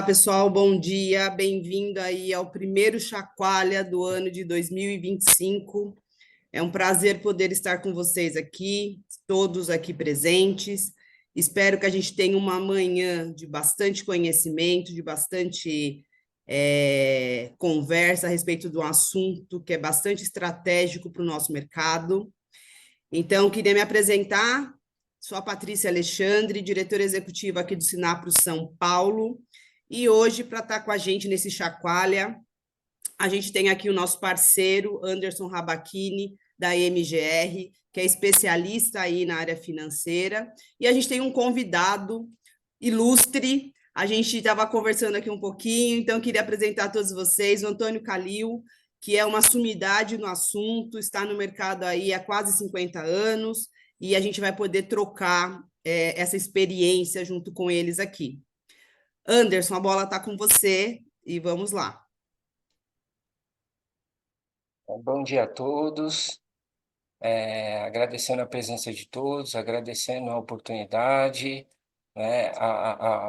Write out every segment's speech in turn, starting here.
Olá, pessoal, bom dia. Bem-vindo aí ao primeiro Chacoalha do ano de 2025. É um prazer poder estar com vocês aqui, todos aqui presentes. Espero que a gente tenha uma manhã de bastante conhecimento, de bastante conversa a respeito de um assunto que é bastante estratégico para o nosso mercado. Então, queria me apresentar. Sou a Patrícia Alexandre, diretora executiva aqui do Sinapro São Paulo. E hoje, para estar com a gente nesse Chacoalha, a gente tem aqui o nosso parceiro, Anderson Rabachini, da MGR, que é especialista aí na área financeira. E a gente tem um convidado ilustre. A gente estava conversando aqui um pouquinho, então queria apresentar a todos vocês o Antônio Calil, que é uma sumidade no assunto, está no mercado aí há quase 50 anos, e a gente vai poder trocar essa experiência junto com eles aqui. Anderson, a bola está com você e vamos lá. Bom dia a todos, agradecendo a presença de todos, agradecendo a oportunidade, né,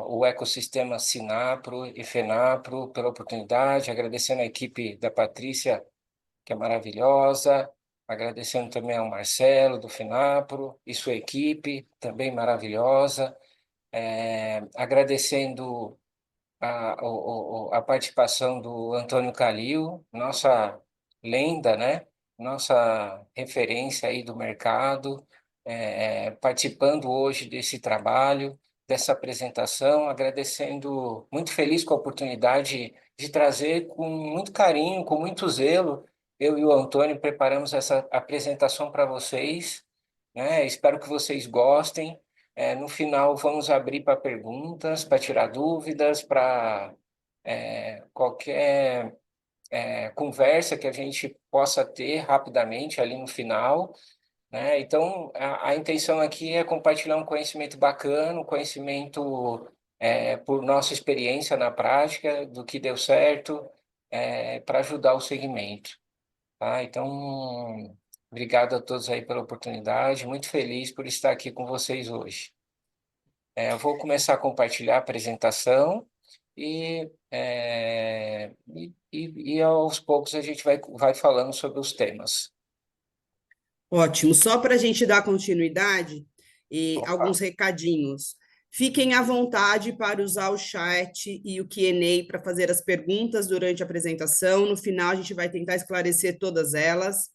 o ecossistema Sinapro e Fenapro pela oportunidade, agradecendo a equipe da Patrícia, que é maravilhosa, agradecendo também ao Marcelo do Fenapro e sua equipe, também maravilhosa, agradecendo a participação do Antônio Calil, nossa lenda, né? Nossa referência aí do mercado, participando hoje desse trabalho, dessa apresentação, agradecendo, muito feliz com a oportunidade de trazer com muito carinho, com muito zelo. Eu e o Antônio preparamos essa apresentação para vocês, né? Espero que vocês gostem. No final, vamos abrir para perguntas, para tirar dúvidas, para qualquer conversa que a gente possa ter rapidamente ali no final, né? Então, a intenção aqui é compartilhar um conhecimento bacana, um conhecimento por nossa experiência na prática, do que deu certo, para ajudar o segmento, tá? Então, obrigado a todos aí pela oportunidade, muito feliz por estar aqui com vocês hoje. Eu vou começar a compartilhar a apresentação e aos poucos a gente vai falando sobre os temas. Ótimo. Só para a gente dar continuidade e Opa, alguns recadinhos. Fiquem à vontade para usar o chat e o Q&A para fazer as perguntas durante a apresentação. No final, a gente vai tentar esclarecer todas elas.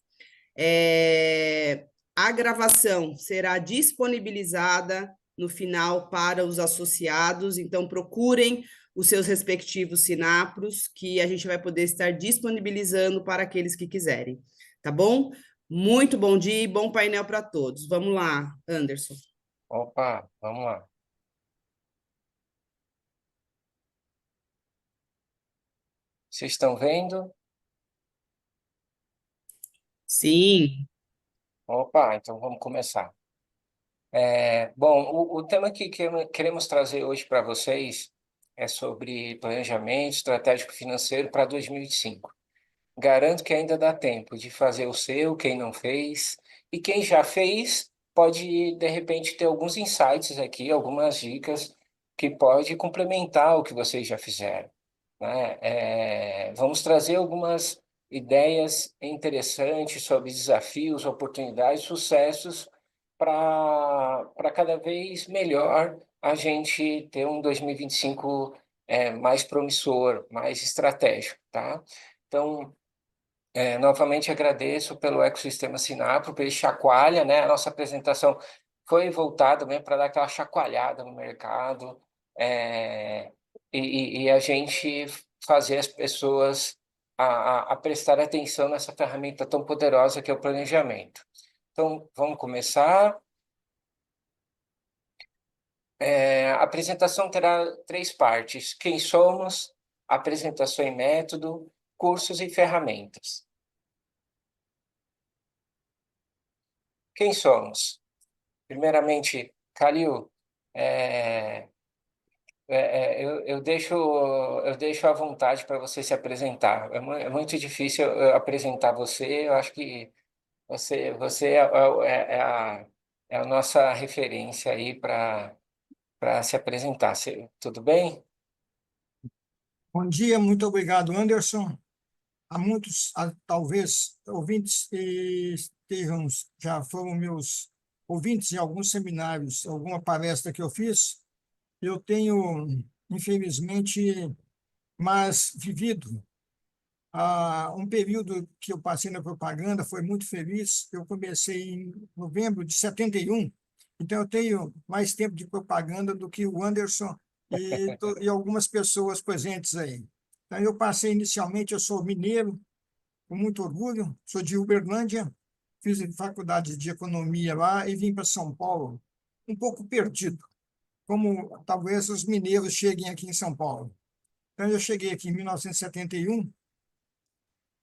A gravação será disponibilizada no final para os associados, então procurem os seus respectivos sinapros, que a gente vai poder estar disponibilizando para aqueles que quiserem, tá bom? Muito bom dia e bom painel para todos. Vamos lá, Anderson. opa, vamos lá. Vocês estão vendo? Sim, Opa, então vamos começar. Bom, o tema que queremos trazer hoje para vocês é sobre planejamento estratégico financeiro para 2025. Garanto que ainda dá tempo de fazer o seu, quem não fez, e quem já fez pode, de repente, ter alguns insights aqui, algumas dicas que pode complementar o que vocês já fizeram, né? Vamos trazer algumas ideias interessantes sobre desafios, oportunidades, sucessos para cada vez melhor a gente ter um 2025 mais promissor, mais estratégico, tá? Então, novamente agradeço pelo ecossistema Sinapro, pelo chacoalha, né? A nossa apresentação foi voltada mesmo para dar aquela chacoalhada no mercado, é, e a gente fazer as pessoas a prestar atenção nessa ferramenta tão poderosa que é o planejamento. Então, vamos começar. A apresentação terá três partes: quem somos, apresentação e método, cursos e ferramentas. Quem somos? Primeiramente, Calil, é, eu deixo à vontade para você se apresentar. É muito difícil eu apresentar você. Eu acho que você é a nossa referência aí para se apresentar. Tudo bem? Bom dia, muito obrigado, Anderson. Há muitos, talvez, ouvintes que estejam, já foram meus ouvintes em alguns seminários, alguma palestra que eu fiz. Eu tenho, infelizmente, mas vivido um período que eu passei na propaganda, foi muito feliz. Eu comecei em novembro de 71, então eu tenho mais tempo de propaganda do que o Anderson e algumas pessoas presentes aí. Então, eu passei inicialmente, eu sou mineiro, com muito orgulho, sou de Uberlândia, fiz faculdade de economia lá e vim para São Paulo, um pouco perdido, como talvez os mineiros cheguem aqui em São Paulo. Então, eu cheguei aqui em 1971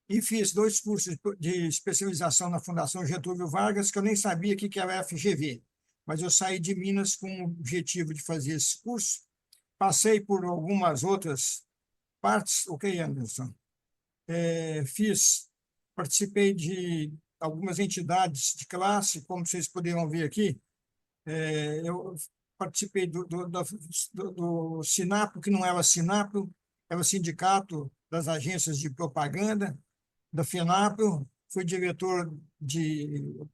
e fiz 2 cursos de especialização na Fundação Getúlio Vargas, que eu nem sabia o que era a FGV, mas eu saí de Minas com o objetivo de fazer esse curso. Passei por algumas outras partes, ok, Anderson? Participei de algumas entidades de classe, como vocês poderão ver aqui. Eu participei do SINAPO, que não era SINAPO, era o Sindicato das Agências de Propaganda, da FENAPRO, fui diretor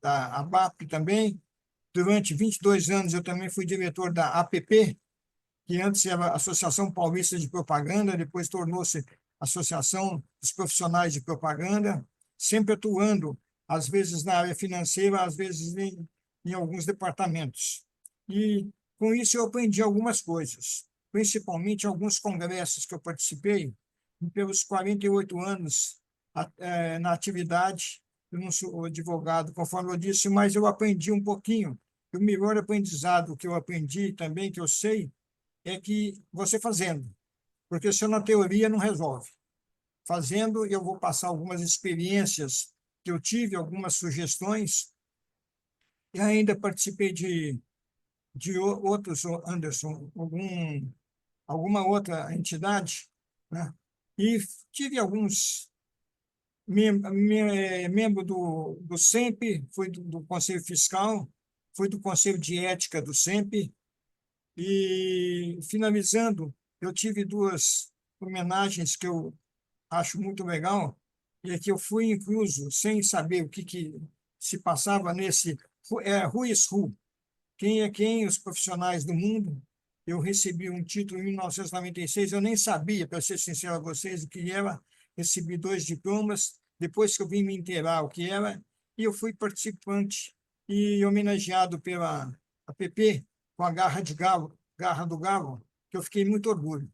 da ABAP também. Durante 22 anos, eu também fui diretor da APP, que antes era a Associação Paulista de Propaganda, depois tornou-se Associação dos Profissionais de Propaganda, sempre atuando, às vezes na área financeira, às vezes em alguns departamentos. E com isso eu aprendi algumas coisas, principalmente alguns congressos que eu participei, e pelos 48 anos na atividade. Eu não sou advogado, conforme eu disse, mas eu aprendi um pouquinho. O melhor aprendizado que eu aprendi também, que eu sei, é que você fazendo, porque só na teoria não resolve. Fazendo, eu vou passar algumas experiências que eu tive, algumas sugestões, e ainda participei de outros, Anderson, alguma outra entidade, né? E tive alguns membro do SEMP, fui do Conselho Fiscal, fui do Conselho de Ética do SEMP, e, finalizando, eu tive 2 homenagens que eu acho muito legal, e é que eu fui incluso, sem saber o que se passava nesse Who is Who, quem é quem, os profissionais do mundo. Eu recebi um título em 1996, eu nem sabia, para ser sincero a vocês, o que era. Recebi 2 diplomas, depois que eu vim me inteirar o que era, e eu fui participante e homenageado pela APP com a Garra de Galo, Garra do Galo, que eu fiquei muito orgulho.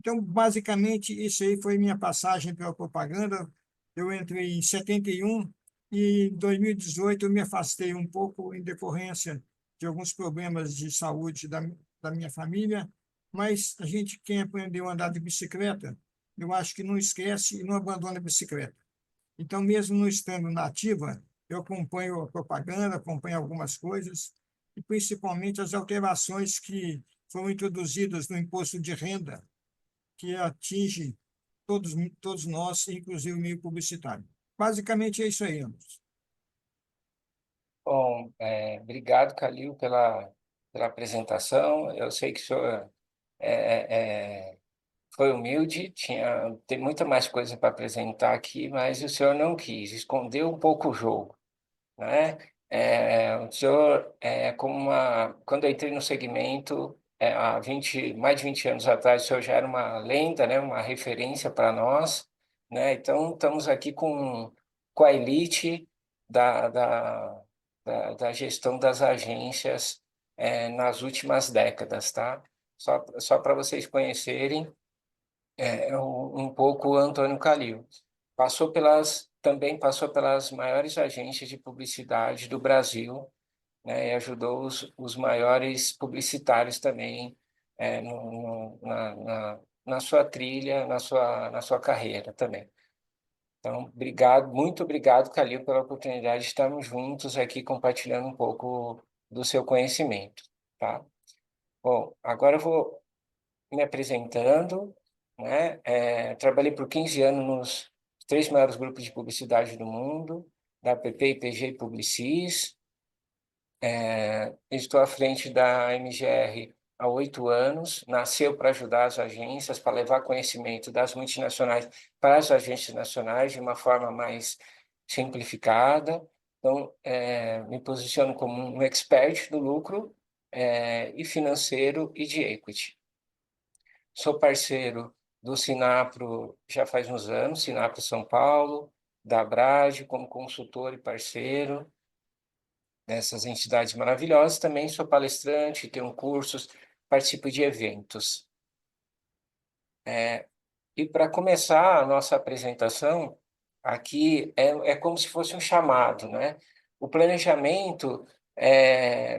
Então, basicamente, isso aí foi minha passagem pela propaganda. Eu entrei em 71 e em 2018 eu me afastei um pouco em decorrência de alguns problemas de saúde da minha família, mas a gente, quem aprendeu a andar de bicicleta, eu acho que não esquece e não abandona a bicicleta. Então, mesmo não estando na ativa, eu acompanho a propaganda, acompanho algumas coisas, e principalmente as alterações que foram introduzidas no imposto de renda, que atinge todos nós, inclusive o meio publicitário. Basicamente é isso aí, Anderson. Bom, obrigado, Calil, pela apresentação. Eu sei que o senhor foi humilde, tem muita mais coisa para apresentar aqui, mas o senhor não quis, escondeu um pouco o jogo, né? O senhor, quando eu entrei no segmento, há mais de 20 anos atrás, o senhor já era uma lenda, né? Uma referência para nós, né? Então, estamos aqui com a elite da, da, da gestão das agências, nas últimas décadas, tá? Só para vocês conhecerem um pouco o Antônio Calil. Também passou pelas maiores agências de publicidade do Brasil, né, e ajudou os maiores publicitários também na sua trilha, na sua carreira também. Então, obrigado, muito obrigado, Calil, pela oportunidade de estarmos juntos aqui compartilhando um pouco do seu conhecimento, tá? Bom, agora eu vou me apresentando, né? Trabalhei por 15 anos nos 3 maiores grupos de publicidade do mundo, da APP, IPG e Publicis. Estou à frente da MGR há 8 anos, nasceu para ajudar as agências, para levar conhecimento das multinacionais para as agências nacionais de uma forma mais simplificada. Então, me posiciono como um expert do lucro e financeiro e de equity. Sou parceiro do Sinapro já faz uns anos, Sinapro São Paulo, da Abrage, como consultor e parceiro dessas entidades maravilhosas. Também sou palestrante, tenho cursos, participo de eventos. E para começar a nossa apresentação, aqui é como se fosse um chamado, né? O planejamento,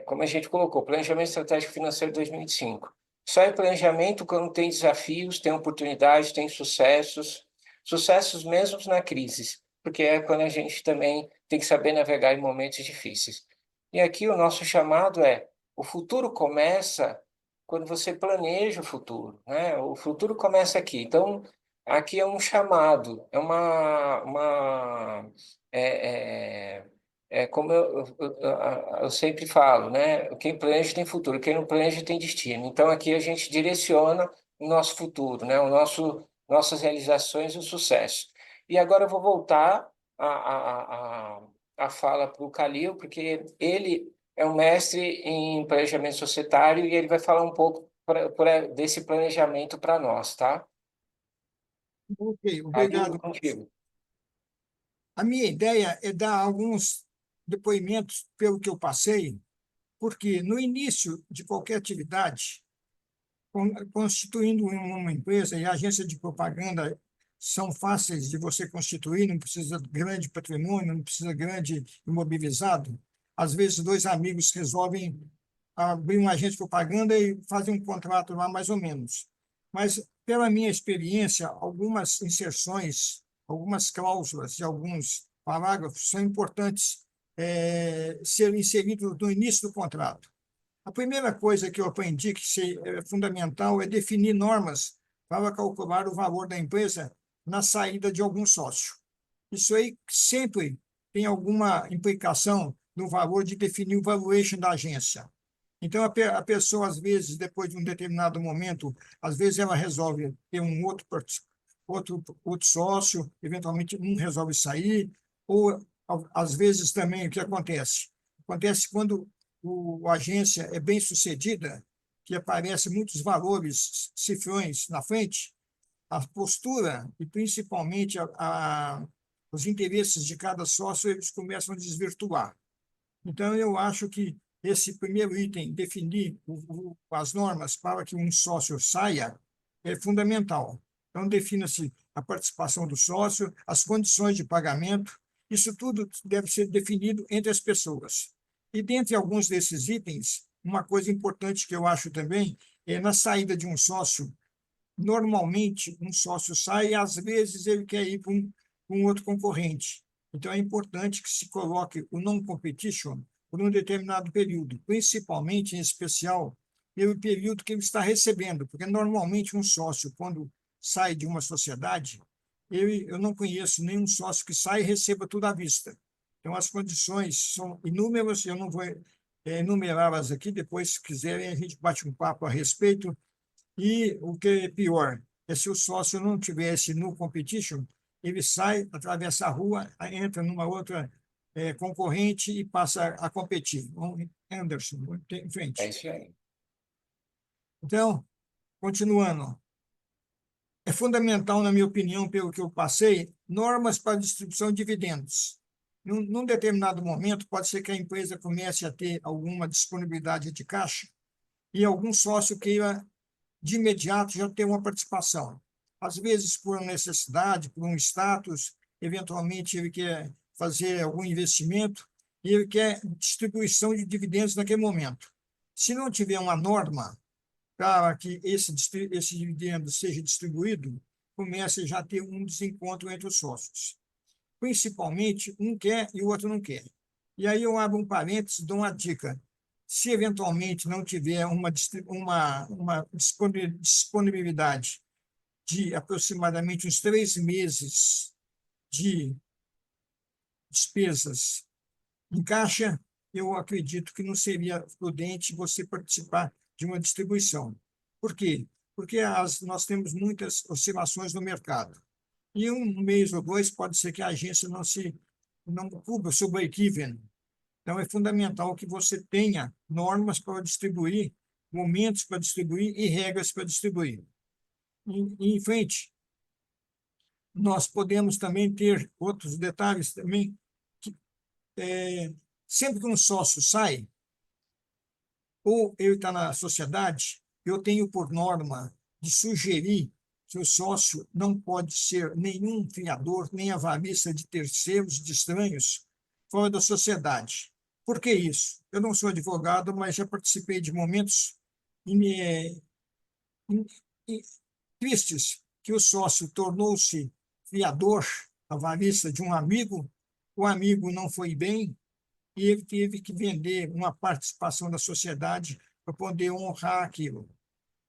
como a gente colocou, Planejamento Estratégico Financeiro 2025. Só é planejamento quando tem desafios, tem oportunidades, tem sucessos, sucessos mesmo na crise, porque é quando a gente também tem que saber navegar em momentos difíceis. E aqui o nosso chamado o futuro começa quando você planeja o futuro, né? O futuro começa aqui. Então, aqui é um chamado, é, é, como eu sempre falo, né? Quem planeja tem futuro, quem não planeja tem destino. Então, aqui a gente direciona o nosso futuro, né? Nossas realizações e o sucesso. E agora eu vou voltar a fala para o Calil, porque ele é um mestre em planejamento societário e ele vai falar um pouco desse planejamento para nós, tá? Ok, Calil, obrigado. contigo. A minha ideia é dar alguns depoimentos pelo que eu passei, porque no início de qualquer atividade, constituindo uma empresa, e a agência de propaganda são fáceis de você constituir, não precisa de grande patrimônio, não precisa grande imobilizado. Às vezes, dois amigos resolvem abrir uma agência de propaganda e fazem um contrato lá, mais ou menos. Mas, pela minha experiência, algumas inserções, algumas cláusulas de alguns parágrafos são importantes serem inseridos no início do contrato. A primeira coisa que eu aprendi que é fundamental é definir normas para calcular o valor da empresa na saída de algum sócio. Isso aí sempre tem alguma implicação no valor de definir o valuation da agência. Então, a pessoa, às vezes, depois de um determinado momento, às vezes ela resolve ter um outro sócio, eventualmente um resolve sair, ou, às vezes, também, o que acontece? Acontece quando a agência é bem sucedida, que aparecem muitos valores, cifrões na frente, a postura e principalmente os interesses de cada sócio eles começam a desvirtuar. Então, eu acho que esse primeiro item, definir as normas para que um sócio saia, é fundamental. Então, defina-se a participação do sócio, as condições de pagamento, isso tudo deve ser definido entre as pessoas. E, dentre alguns desses itens, uma coisa importante que eu acho também é na saída de um sócio, normalmente um sócio sai e, às vezes, ele quer ir para um outro concorrente. Então, é importante que se coloque o non-competition por um determinado período, principalmente, em especial, pelo período que ele está recebendo, porque, normalmente, um sócio, quando sai de uma sociedade, eu não conheço nenhum sócio que sai e receba tudo à vista. Então, as condições são inúmeras, eu não vou enumerá-las aqui, depois, se quiserem, a gente bate um papo a respeito. E o que é pior é se o sócio não tivesse no competition, ele sai, atravessa a rua, entra numa outra concorrente e passa a competir. Anderson, em É frente. isso aí. Então, continuando, é fundamental, na minha opinião, pelo que eu passei, normas para distribuição de dividendos. Num determinado momento, pode ser que a empresa comece a ter alguma disponibilidade de caixa e algum sócio queira de imediato já ter uma participação. Às vezes, por necessidade, por um status, eventualmente ele quer fazer algum investimento e ele quer distribuição de dividendos naquele momento. Se não tiver uma norma para que esse dividendo seja distribuído, começa já a ter um desencontro entre os sócios. Principalmente, um quer e o outro não quer. E aí eu abro um parênteses e dou uma dica. Se eventualmente não tiver uma disponibilidade de aproximadamente uns 3 meses de despesas em caixa, eu acredito que não seria prudente você participar de uma distribuição. Por quê? Porque nós temos muitas oscilações no mercado. E um mês ou dois pode ser que a agência não cubra o seu break-even. Então, é fundamental que você tenha normas para distribuir, momentos para distribuir e regras para distribuir. Em frente, nós podemos também ter outros detalhes também, que sempre que um sócio sai, ou ele está na sociedade, eu tenho por norma de sugerir que o sócio não pode ser nenhum fiador, nem avalista de terceiros, de estranhos, fora da sociedade. Por que isso? Eu não sou advogado, mas já participei de momentos tristes que o sócio tornou-se fiador, avalista de um amigo, o amigo não foi bem e ele teve que vender uma participação da sociedade para poder honrar aquilo.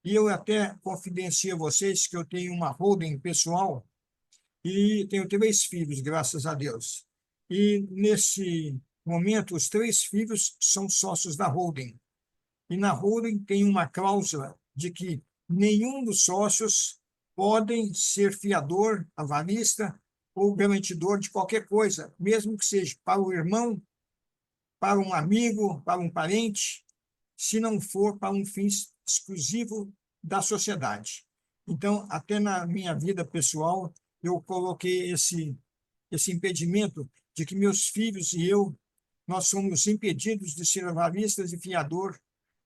E eu até confidencio a vocês que eu tenho uma holding pessoal e tenho 3 filhos, graças a Deus. E, nesse momento, os 3 filhos são sócios da holding. E na holding tem uma cláusula de que nenhum dos sócios podem ser fiador, avalista ou garantidor de qualquer coisa, mesmo que seja para o irmão, para um amigo, para um parente, se não for para um fim exclusivo da sociedade. Então, até na minha vida pessoal, eu coloquei esse impedimento de que meus filhos e eu, nós somos impedidos de ser avalistas e fiador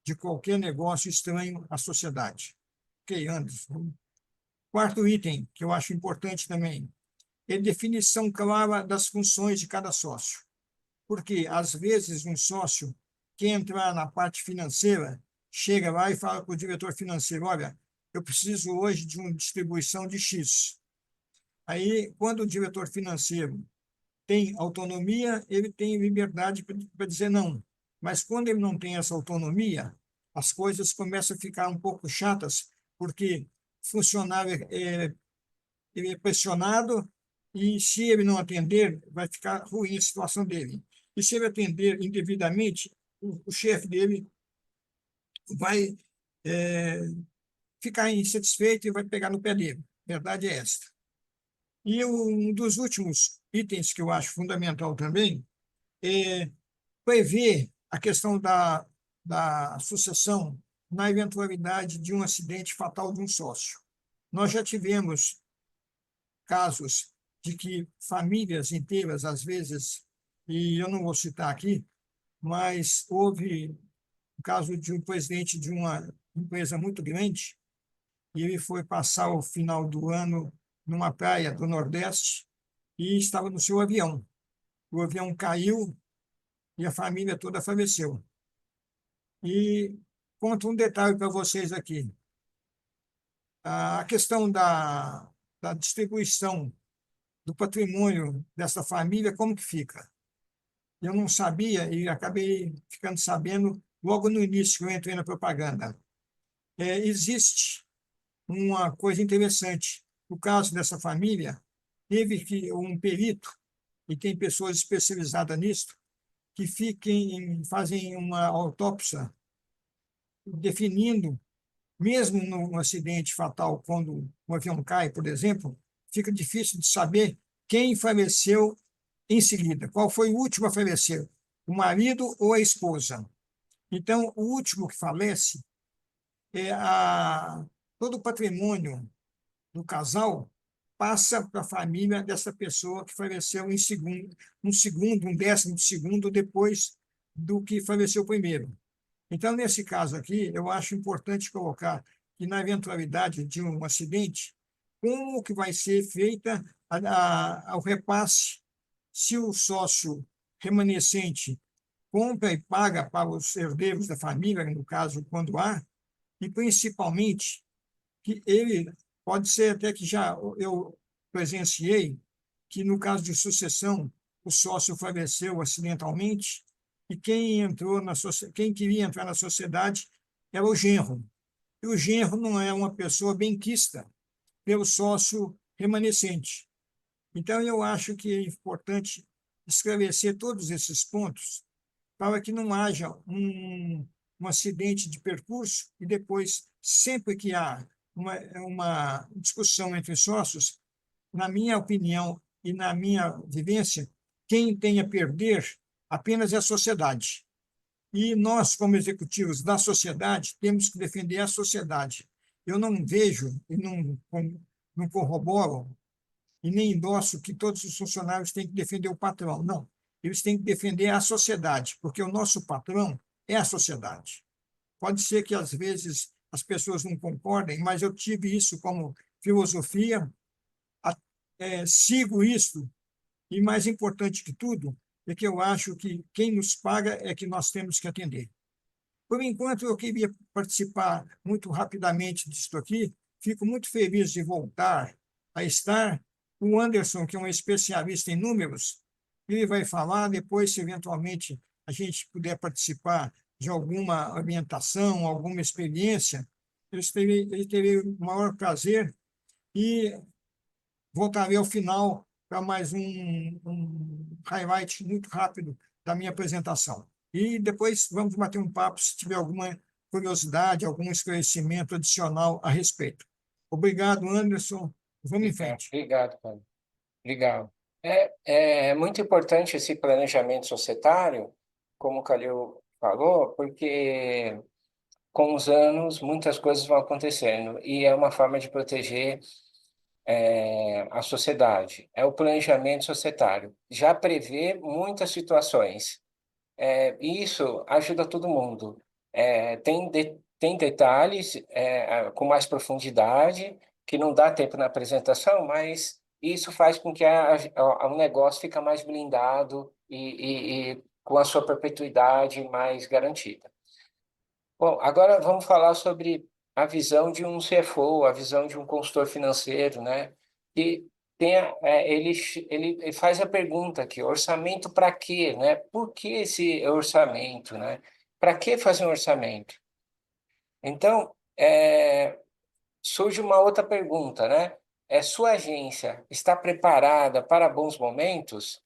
de qualquer negócio estranho à sociedade. Ok, Anderson. Quarto item, que eu acho importante também, é definição clara das funções de cada sócio. Porque, às vezes, um sócio que entrar na parte financeira chega lá e fala para o diretor financeiro: olha, eu preciso hoje de uma distribuição de X. Aí, quando o diretor financeiro tem autonomia, ele tem liberdade para dizer não. Mas quando ele não tem essa autonomia, as coisas começam a ficar um pouco chatas, porque o funcionário ele é pressionado e, se ele não atender, vai ficar ruim a situação dele. E se ele atender indevidamente, o chefe dele vai ficar insatisfeito e vai pegar no pé dele. A verdade é esta. E um dos últimos itens que eu acho fundamental também é prever a questão da sucessão na eventualidade de um acidente fatal de um sócio. Nós já tivemos casos de que famílias inteiras, às vezes, e eu não vou citar aqui, mas houve o caso de um presidente de uma empresa muito grande, e ele foi passar o final do ano numa praia do Nordeste e estava no seu avião. O avião caiu e a família toda faleceu. E conto um detalhe para vocês aqui. A questão da distribuição do patrimônio dessa família, como que fica? Eu não sabia e acabei ficando sabendo logo no início que eu entrei na propaganda. Existe uma coisa interessante. No caso dessa família, teve que um perito, e tem pessoas especializadas nisso, que fazem uma autópsia definindo, mesmo num acidente fatal, quando o avião cai, por exemplo, fica difícil de saber quem faleceu em seguida, qual foi o último a falecer, o marido ou a esposa. Então, o último que falece, todo o patrimônio do casal passa para a família dessa pessoa que faleceu um segundo, um 12º depois do que faleceu primeiro. Então, nesse caso aqui, eu acho importante colocar que, na eventualidade de um acidente, como que vai ser feita o repasse, se o sócio remanescente compra e paga para os herdeiros da família, no caso, quando há, e principalmente que ele pode ser até que já eu presenciei que, no caso de sucessão, o sócio faleceu acidentalmente e quem queria entrar na sociedade era o genro. E o genro não é uma pessoa benquista pelo sócio remanescente. Então, eu acho que é importante esclarecer todos esses pontos para que não haja um acidente de percurso e depois, sempre que há uma discussão entre sócios, na minha opinião e na minha vivência, quem tem a perder apenas é a sociedade. E nós, como executivos da sociedade, temos que defender a sociedade. Eu não vejo e não corroboro e nem endosso que todos os funcionários têm que defender o patrão. Não, eles têm que defender a sociedade, porque o nosso patrão é a sociedade. Pode ser que, às vezes, as pessoas não concordem, mas eu tive isso como filosofia, sigo isso, e mais importante que tudo, é que eu acho que quem nos paga é que nós temos que atender. Por enquanto, eu queria participar muito rapidamente disso aqui. Fico muito feliz de voltar a estar. O Anderson, que é um especialista em números, ele vai falar depois, se eventualmente a gente puder participar de alguma orientação, alguma experiência, ele teria o maior prazer e voltarei ao final para mais um highlight muito rápido da minha apresentação. E depois vamos bater um papo se tiver alguma curiosidade, algum esclarecimento adicional a respeito. Obrigado, Anderson. Vamos em frente. Obrigado, Paulo. Legal. É muito importante esse planejamento societário, como o Calil falou, porque com os anos muitas coisas vão acontecendo e é uma forma de proteger a sociedade. É o planejamento societário. Já prevê muitas situações. Isso ajuda todo mundo. Tem detalhes com mais profundidade, que não dá tempo na apresentação, mas isso faz com que o negócio fique mais blindado e com a sua perpetuidade mais garantida. Bom, agora vamos falar sobre a visão de um CFO, a visão de um consultor financeiro, né? Que ele faz a pergunta aqui, orçamento para quê, né? Por que esse orçamento, né? Para que fazer um orçamento? Então, surge uma outra pergunta, né? Sua agência está preparada para bons momentos?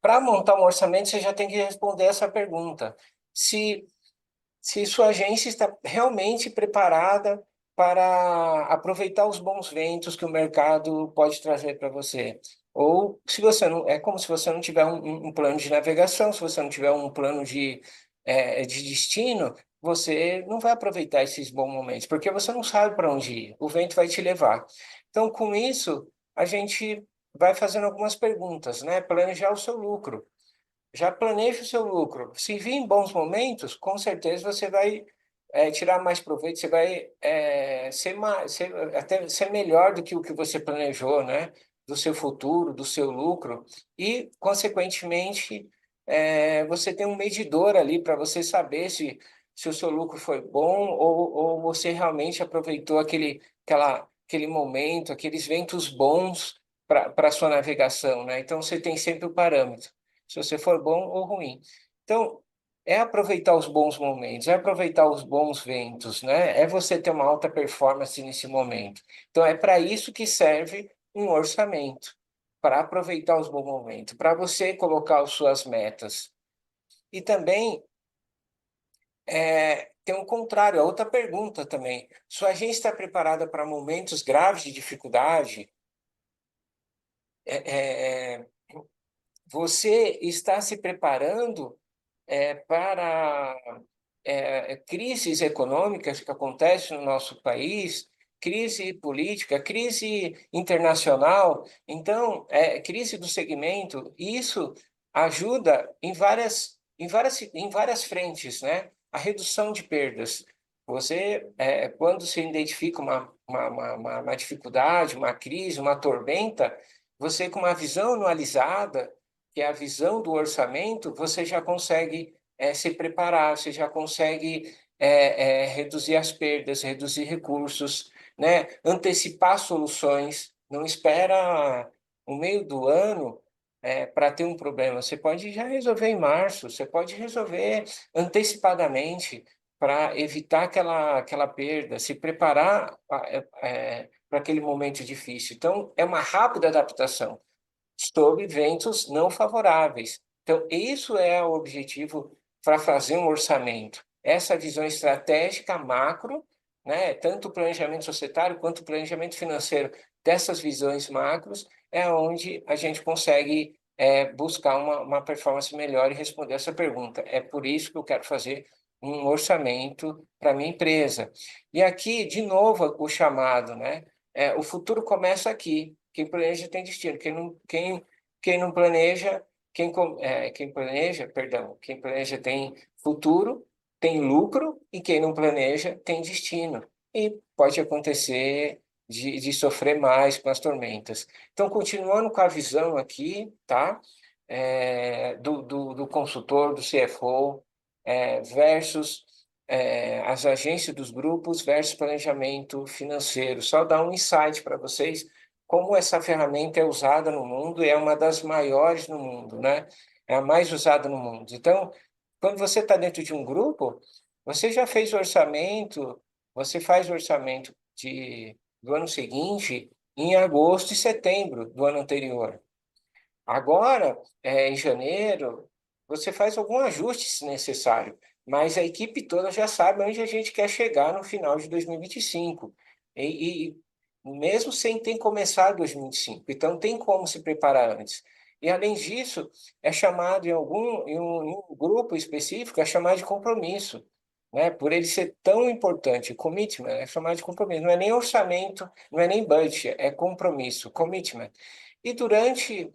Para montar um orçamento, você já tem que responder essa pergunta. Se sua agência está realmente preparada para aproveitar os bons ventos que o mercado pode trazer para você. Ou se você não, é como se você não tiver um plano de navegação, se você não tiver um plano de destino, você não vai aproveitar esses bons momentos, porque você não sabe para onde ir, o vento vai te levar. Então, com isso, a gente vai fazendo algumas perguntas, né? Planejar o seu lucro. Já planeje o seu lucro. Se vir em bons momentos, com certeza você vai tirar mais proveito, você vai até ser melhor do que o que você planejou, né? Do seu futuro, do seu lucro. E, consequentemente, você tem um medidor ali para você saber se o seu lucro foi bom ou você realmente aproveitou aquele momento, aqueles ventos bons para a sua navegação, né? Então, você tem sempre o parâmetro se você for bom ou ruim. Então, é aproveitar os bons momentos, é aproveitar os bons ventos, né? É você ter uma alta performance nesse momento. Então, é para isso que serve um orçamento, para aproveitar os bons momentos, para você colocar as suas metas. E também tem um contrário, a outra pergunta também. Sua agência está preparada para momentos graves de dificuldade? Você está se preparando para crises econômicas que acontecem no nosso país, crise política, crise internacional, então, crise do segmento, isso ajuda em várias frentes, né? A redução de perdas. Você, quando se identifica uma dificuldade, uma crise, uma tormenta, você, com uma visão anualizada, que é a visão do orçamento, você já consegue se preparar, você já consegue reduzir as perdas, reduzir recursos, né? Antecipar soluções. Não espera o meio do ano para ter um problema. Você pode já resolver em março, você pode resolver antecipadamente para evitar aquela perda, se preparar para aquele momento difícil. Então, é uma rápida adaptação sob ventos não favoráveis. Então, isso é o objetivo para fazer um orçamento. Essa visão estratégica macro, né, tanto o planejamento societário quanto o planejamento financeiro dessas visões macros, é onde a gente consegue buscar uma performance melhor e responder essa pergunta. É por isso que eu quero fazer um orçamento para minha empresa. E aqui, de novo, o chamado, né? O futuro começa aqui. Quem planeja tem destino. Quem não planeja, quem planeja tem futuro, tem lucro, e quem não planeja tem destino. E pode acontecer de sofrer mais com as tormentas. Então, continuando com a visão aqui, tá? Do consultor, do CFO, versus as agências dos grupos versus planejamento financeiro. Só dar um insight para vocês como essa ferramenta é usada no mundo, e é uma das maiores no mundo, né? É a mais usada no mundo. Então, quando você está dentro de um grupo, você já fez o orçamento, você faz o orçamento do ano seguinte em agosto e setembro do ano anterior. Agora, em janeiro, você faz algum ajuste se necessário, mas a equipe toda já sabe onde a gente quer chegar no final de 2025. E mesmo sem ter começado 2025, então tem como se preparar antes. E além disso, é chamado em um grupo específico, é chamado de compromisso, né? Por ele ser tão importante, commitment, é chamado de compromisso. Não é nem orçamento, não é nem budget, é compromisso, commitment. E durante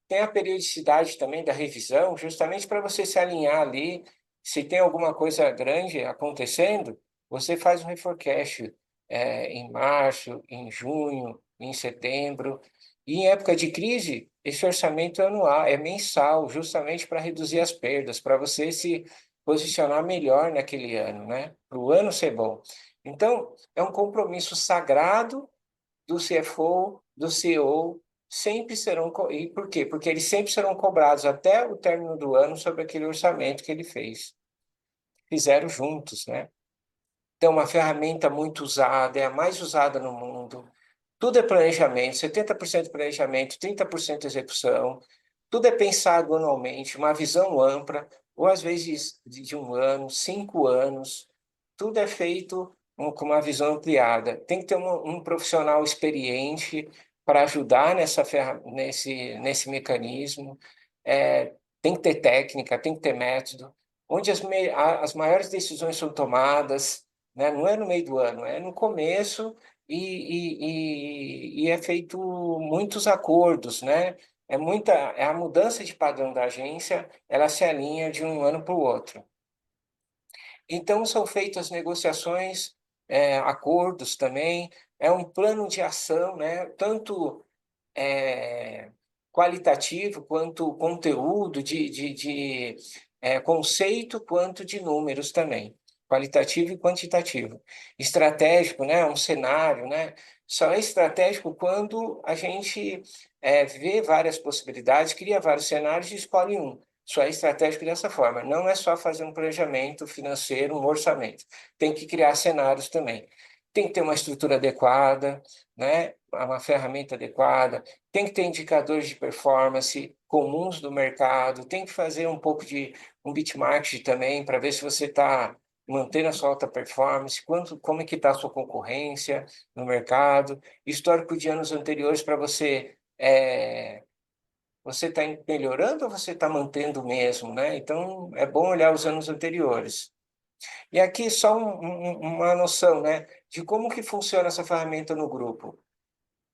tem a periodicidade também da revisão, justamente para você se alinhar ali. Se tem alguma coisa grande acontecendo, você faz um reforecast em março, em junho, em setembro. E em época de crise, esse orçamento é anual, é mensal, justamente para reduzir as perdas, para você se posicionar melhor naquele ano, né? Para o ano ser bom. Então, é um compromisso sagrado do CFO, do CEO, sempre serão. E por quê? Porque eles sempre serão cobrados até o término do ano sobre aquele orçamento que ele fizeram juntos, né? Então, uma ferramenta muito usada, é a mais usada no mundo. Tudo é planejamento, 70% planejamento, 30% execução. Tudo é pensado anualmente, uma visão ampla, ou às vezes de um ano, 5 anos. Tudo é feito com uma visão ampliada. Tem que ter um profissional experiente para ajudar nesse mecanismo. Tem que ter técnica, tem que ter método. Onde as maiores decisões são tomadas, né? Não é no meio do ano, é no começo, e é feito muitos acordos, né? É a mudança de padrão da agência, ela se alinha de um ano para o outro. Então, são feitas negociações, acordos também, é um plano de ação, né? Tanto qualitativo quanto conteúdo de conceito, quanto de números também, qualitativo e quantitativo. Estratégico, né? Um cenário, né? Só é estratégico quando a gente vê várias possibilidades, cria vários cenários e escolhe um. Só é estratégico dessa forma. Não é só fazer um planejamento financeiro, um orçamento. Tem que criar cenários também. Tem que ter uma estrutura adequada, né? Uma ferramenta adequada. Tem que ter indicadores de performance comuns do mercado. Tem que fazer um pouco de um benchmark também para ver se você está mantendo a sua alta performance, como é que está a sua concorrência no mercado, histórico de anos anteriores para você está melhorando ou você está mantendo o mesmo, né? Então, é bom olhar os anos anteriores. E aqui só uma noção, né, de como que funciona essa ferramenta no grupo.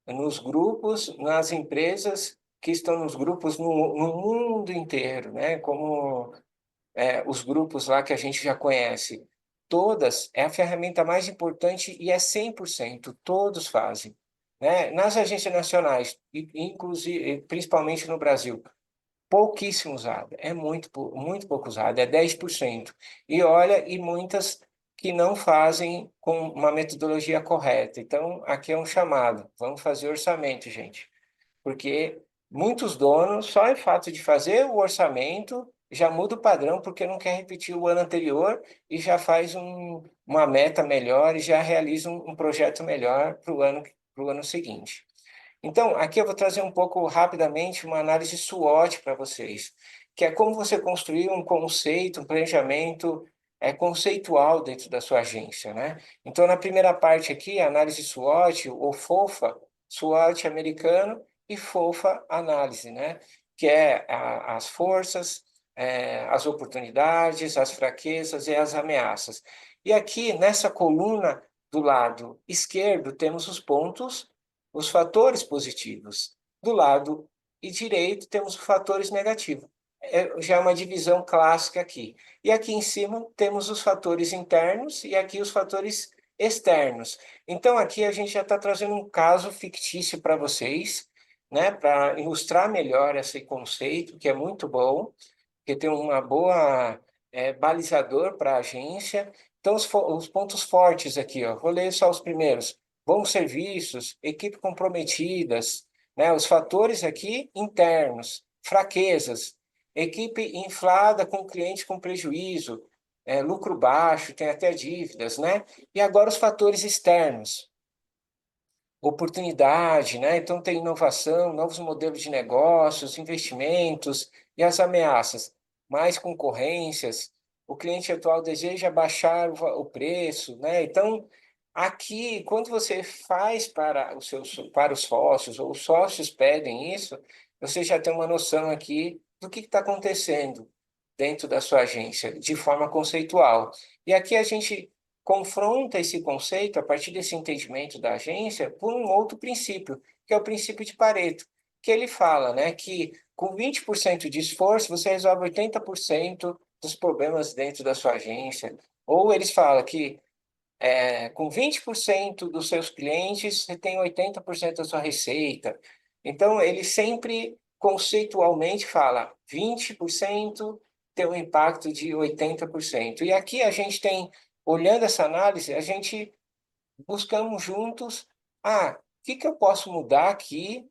Nos grupos, nas empresas que estão nos grupos no mundo inteiro, né? Como os grupos lá que a gente já conhece. Todas, é a ferramenta mais importante e é 100%, todos fazem. Né? Nas agências nacionais, inclusive, principalmente no Brasil, pouquíssimo usada, é muito pouco usada, é 10%. E olha, e muitas que não fazem com uma metodologia correta. Então, aqui é um chamado, vamos fazer orçamento, gente. Porque muitos donos, só o fato de fazer o orçamento, já muda o padrão, porque não quer repetir o ano anterior e já faz uma meta melhor e já realiza um projeto melhor para o ano seguinte. Então, aqui eu vou trazer um pouco rapidamente uma análise SWOT para vocês, que é como você construir um conceito, um planejamento conceitual dentro da sua agência, né? Então, na primeira parte aqui, a análise SWOT, ou FOFA, SWOT americano, e FOFA análise, né? Que é as forças, as oportunidades, as fraquezas e as ameaças. E aqui, nessa coluna do lado esquerdo, temos os pontos, os fatores positivos. Do lado direito, temos os fatores negativos. Já é uma divisão clássica aqui. E aqui em cima, temos os fatores internos e aqui os fatores externos. Então, aqui a gente já está trazendo um caso fictício para vocês, né, para ilustrar melhor esse conceito, que é muito bom, que tem uma boa balizador para a agência. Então, os pontos fortes aqui, ó, vou ler só os primeiros. Bons serviços, equipe comprometidas, né? Os fatores aqui internos, fraquezas, equipe inflada com cliente com prejuízo, lucro baixo, tem até dívidas, né? E agora os fatores externos, oportunidade, né? Então tem inovação, novos modelos de negócios, investimentos e as ameaças, mais concorrências. O cliente atual deseja baixar o preço, né? Então aqui, quando você faz para os sócios ou os sócios pedem isso, você já tem uma noção aqui do que está acontecendo dentro da sua agência, de forma conceitual. E aqui a gente confronta esse conceito, a partir desse entendimento da agência, por um outro princípio, que é o princípio de Pareto, que ele fala, né, que com 20% de esforço você resolve 80% dos problemas dentro da sua agência. Ou eles falam que com 20% dos seus clientes você tem 80% da sua receita. Então, ele sempre conceitualmente fala 20% tem um impacto de 80%. E aqui a gente tem, olhando essa análise, a gente buscamos juntos, o que eu posso mudar aqui,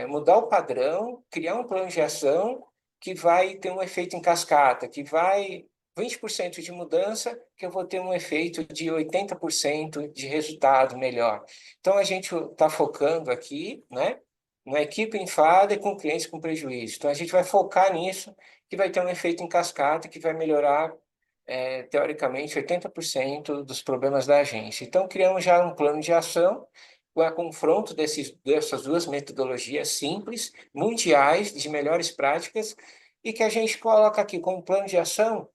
mudar o padrão, criar um plano de ação que vai ter um efeito em cascata, que vai 20% de mudança, que eu vou ter um efeito de 80% de resultado melhor. Então, a gente está focando aqui, né, na equipe inflada e com clientes com prejuízo. Então, a gente vai focar nisso, que vai ter um efeito em cascata, que vai melhorar teoricamente, 80% dos problemas da agência. Então, criamos já um plano de ação com a confronto dessas duas metodologias simples, mundiais, de melhores práticas, e que a gente coloca aqui como plano de ação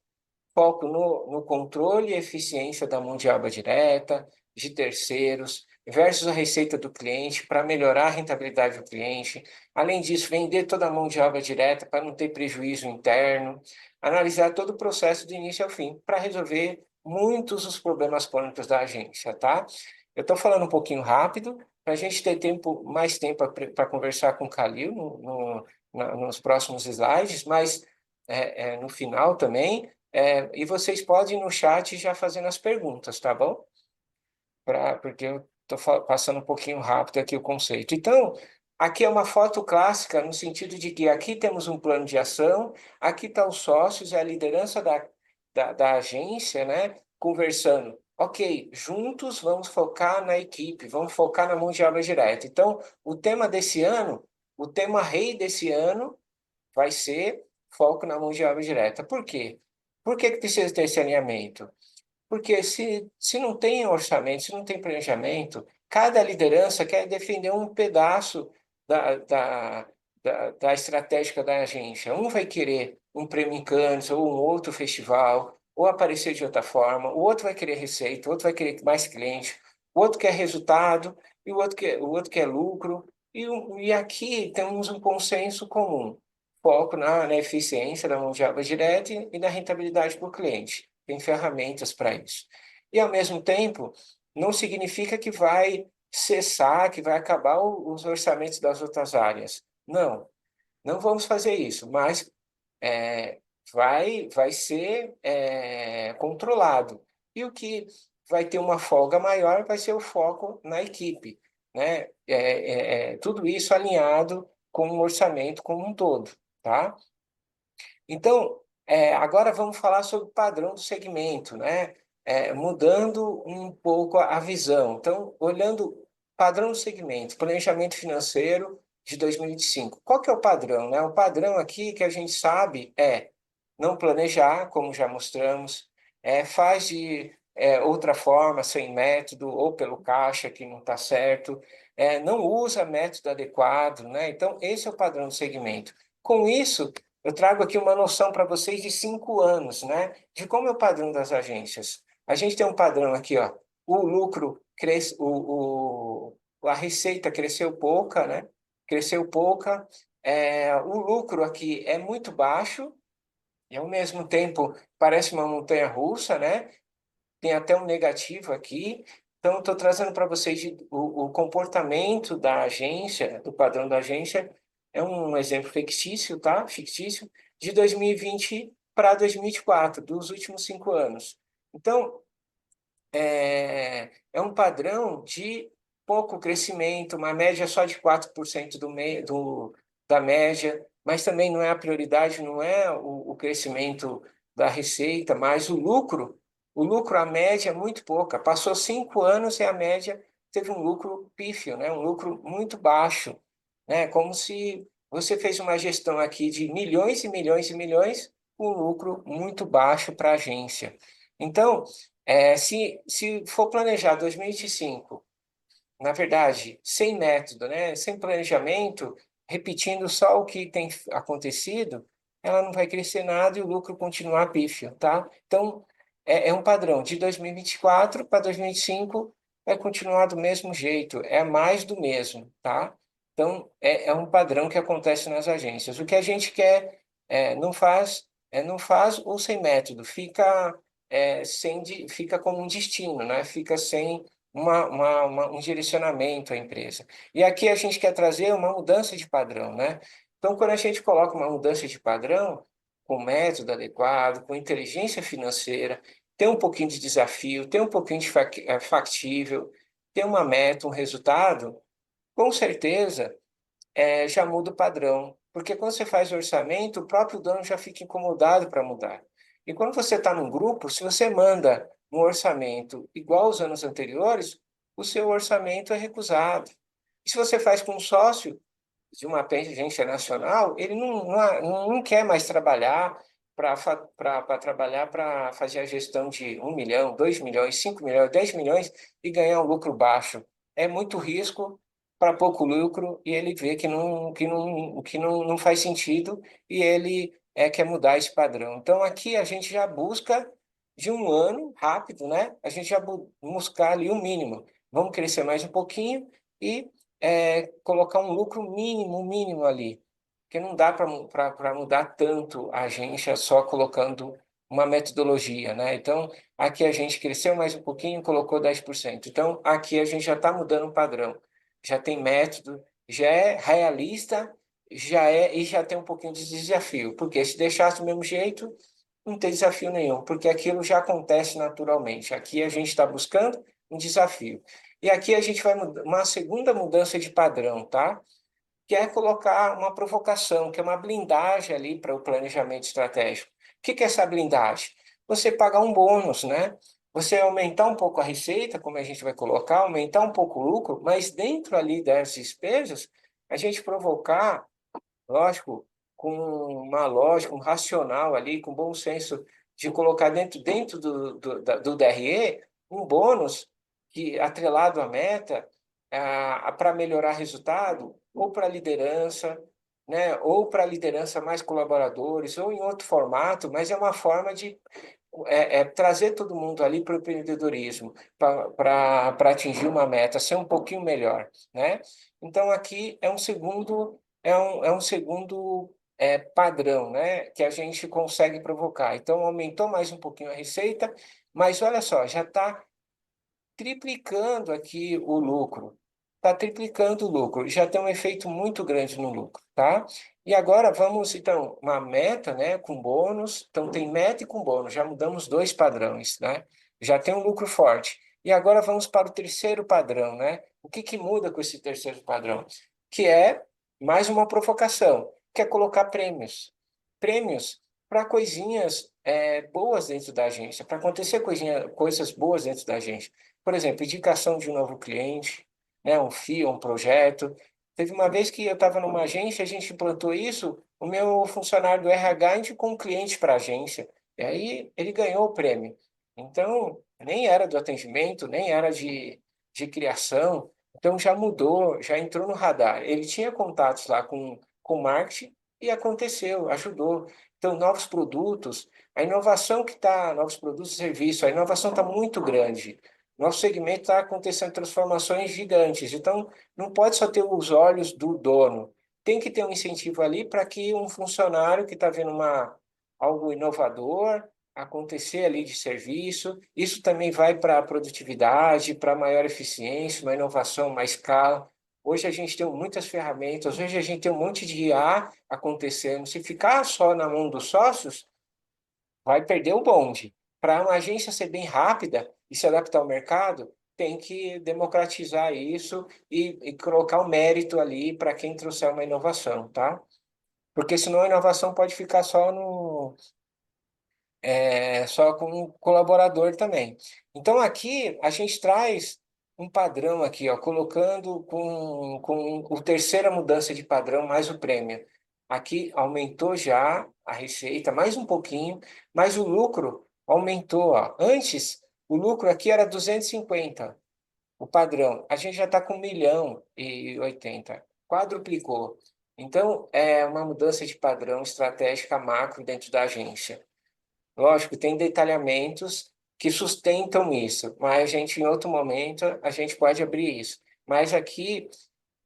foco no controle e eficiência da mão de obra direta, de terceiros, versus a receita do cliente para melhorar a rentabilidade do cliente. Além disso, vender toda a mão de obra direta para não ter prejuízo interno, analisar todo o processo do início ao fim para resolver muitos dos problemas crônicos da agência, tá? Eu estou falando um pouquinho rápido para a gente ter mais tempo para conversar com o Calil nos próximos slides, mas no final também. E vocês podem ir no chat já fazendo as perguntas, tá bom? Porque eu estou passando um pouquinho rápido aqui o conceito. Então, aqui é uma foto clássica, no sentido de que aqui temos um plano de ação, aqui estão os sócios e a liderança da agência, né? Conversando. Ok, juntos vamos focar na equipe, vamos focar na mão de obra direta. Então, o tema desse ano, o tema rei desse ano vai ser foco na mão de obra direta. Por quê? Por que precisa ter esse alinhamento? Porque se não tem orçamento, se não tem planejamento, cada liderança quer defender um pedaço da estratégica da agência. Um vai querer um prêmio em Cannes ou um outro festival, ou aparecer de outra forma, o outro vai querer receita, o outro vai querer mais cliente, o outro quer resultado, e o outro quer lucro. E aqui temos um consenso comum, foco na eficiência da mão de obra direta e na rentabilidade para o cliente. Tem ferramentas para isso. E, ao mesmo tempo, não significa que vai cessar, que vai acabar os orçamentos das outras áreas. Não, não vamos fazer isso, mas é, vai ser controlado. E o que vai ter uma folga maior vai ser o foco na equipe, né? Tudo isso alinhado com o orçamento como um todo, tá? Então, agora vamos falar sobre o padrão do segmento, né? Mudando um pouco a visão. Então, olhando padrão do segmento, planejamento financeiro de 2025. Qual que é o padrão, né? O padrão aqui que a gente sabe é não planejar, como já mostramos, faz de outra forma, sem método, ou pelo caixa, que não está certo, não usa método adequado, né? Então, esse é o padrão do segmento. Com isso, eu trago aqui uma noção para vocês de 5 anos, né? De como é o padrão das agências. A gente tem um padrão aqui, ó. O lucro cresce, a receita cresceu pouca, né? Cresceu pouca. O lucro aqui é muito baixo e, ao mesmo tempo, parece uma montanha-russa, né? Tem até um negativo aqui. Então, estou trazendo para vocês o comportamento da agência, do padrão da agência. É um exemplo fictício, tá? Fictício, de 2020 para 2024, dos últimos 5 anos. Então, é um padrão de pouco crescimento, uma média só de 4% da média, mas também não é a prioridade, não é o crescimento da receita, mas o lucro, a média é muito pouca. Passou 5 anos e a média teve um lucro pífio, né? Um lucro muito baixo, né? Como se você fez uma gestão aqui de milhões e milhões e milhões, um lucro muito baixo para a agência. Então, se for planejar 2025, na verdade, sem método, né, sem planejamento, repetindo só o que tem acontecido, ela não vai crescer nada e o lucro continuar pífio, tá? Então, é um padrão. De 2024 para 2025 vai continuar do mesmo jeito, é mais do mesmo, tá? Então, é um padrão que acontece nas agências. O que a gente quer, não faz ou sem método, fica como um destino, né? Fica sem um direcionamento à empresa. E aqui a gente quer trazer uma mudança de padrão, né? Então, quando a gente coloca uma mudança de padrão, com método adequado, com inteligência financeira, tem um pouquinho de desafio, tem um pouquinho de factível, tem uma meta, um resultado, com certeza já muda o padrão. Porque quando você faz o orçamento, o próprio dono já fica incomodado para mudar. E quando você está num grupo, se você manda um orçamento igual aos anos anteriores, o seu orçamento é recusado. E se você faz com um sócio de uma agência nacional, ele não quer mais trabalhar para fazer a gestão de 1 milhão, 2 milhões, 5 milhões, 10 milhões e ganhar um lucro baixo. É muito risco para pouco lucro e ele vê que não faz sentido e ele quer mudar esse padrão. Então, aqui a gente já busca de 1 ano, rápido, né? A gente já buscar ali o mínimo. Vamos crescer mais um pouquinho e colocar um lucro mínimo ali, porque não dá para mudar tanto a agência só colocando uma metodologia, né? Então, aqui a gente cresceu mais um pouquinho, colocou 10%. Então, aqui a gente já está mudando o padrão, já tem método, já é realista, e já tem um pouquinho de desafio, porque se deixasse do mesmo jeito, não tem desafio nenhum, porque aquilo já acontece naturalmente. Aqui a gente está buscando um desafio. E aqui a gente vai uma segunda mudança de padrão, tá? Que é colocar uma provocação, que é uma blindagem ali para o planejamento estratégico. O que é essa blindagem? Você pagar um bônus, né? Você aumentar um pouco a receita, como a gente vai colocar, aumentar um pouco o lucro, mas dentro ali das despesas, a gente provocar, lógico, com uma lógica, um racional ali, com bom senso, de colocar dentro do DRE um bônus que atrelado à meta para melhorar resultado, ou para liderança, né, ou para liderança mais colaboradores, ou em outro formato, mas é uma forma de trazer todo mundo ali para o empreendedorismo, para atingir uma meta, ser um pouquinho melhor, né? Então, aqui é um segundo padrão, né, que a gente consegue provocar. Então, aumentou mais um pouquinho a receita, mas olha só, já está triplicando aqui o lucro. Está triplicando o lucro. Já tem um efeito muito grande no lucro, tá? E agora vamos, então, uma meta, né, com bônus. Então, tem meta e com bônus. Já mudamos 2 padrões, né? Já tem um lucro forte. E agora vamos para o terceiro padrão, né? O que muda com esse terceiro padrão? Que é mais uma provocação, que é colocar prêmios. Prêmios para coisinhas boas dentro da agência, para acontecer coisas boas dentro da agência. Por exemplo, indicação de um novo cliente, né? Um FII, um projeto. Teve uma vez que eu estava numa agência, a gente implantou isso, o meu funcionário do RH indicou um cliente para a agência, e aí ele ganhou o prêmio. Então, nem era do atendimento, nem era de criação, então já mudou, já entrou no radar. Ele tinha contatos lá com marketing e aconteceu, ajudou. Então, novos produtos, a inovação que está, novos produtos e serviços, a inovação está muito grande. Nosso segmento está acontecendo transformações gigantes. Então, não pode só ter os olhos do dono. Tem que ter um incentivo ali para que um funcionário que está vendo algo inovador acontecer ali de serviço, isso também vai para a produtividade, para maior eficiência, uma inovação, uma escala. Hoje a gente tem muitas ferramentas, hoje a gente tem um monte de IA acontecendo. Se ficar só na mão dos sócios, vai perder o bonde. Para uma agência ser bem rápida e se adaptar ao mercado, tem que democratizar isso e colocar o mérito ali para quem trouxer uma inovação, tá? Porque senão a inovação pode ficar só com um colaborador também. Então aqui a gente traz um padrão aqui, ó, colocando com o terceira mudança de padrão mais o prêmio. Aqui aumentou já a receita mais um pouquinho, mas o lucro aumentou, ó. Antes o lucro aqui era 250, o padrão. A gente já está com 1.080.000, quadruplicou. Então é uma mudança de padrão estratégica macro dentro da agência. Lógico, tem detalhamentos que sustentam isso, mas a gente, em outro momento, a gente pode abrir isso. Mas aqui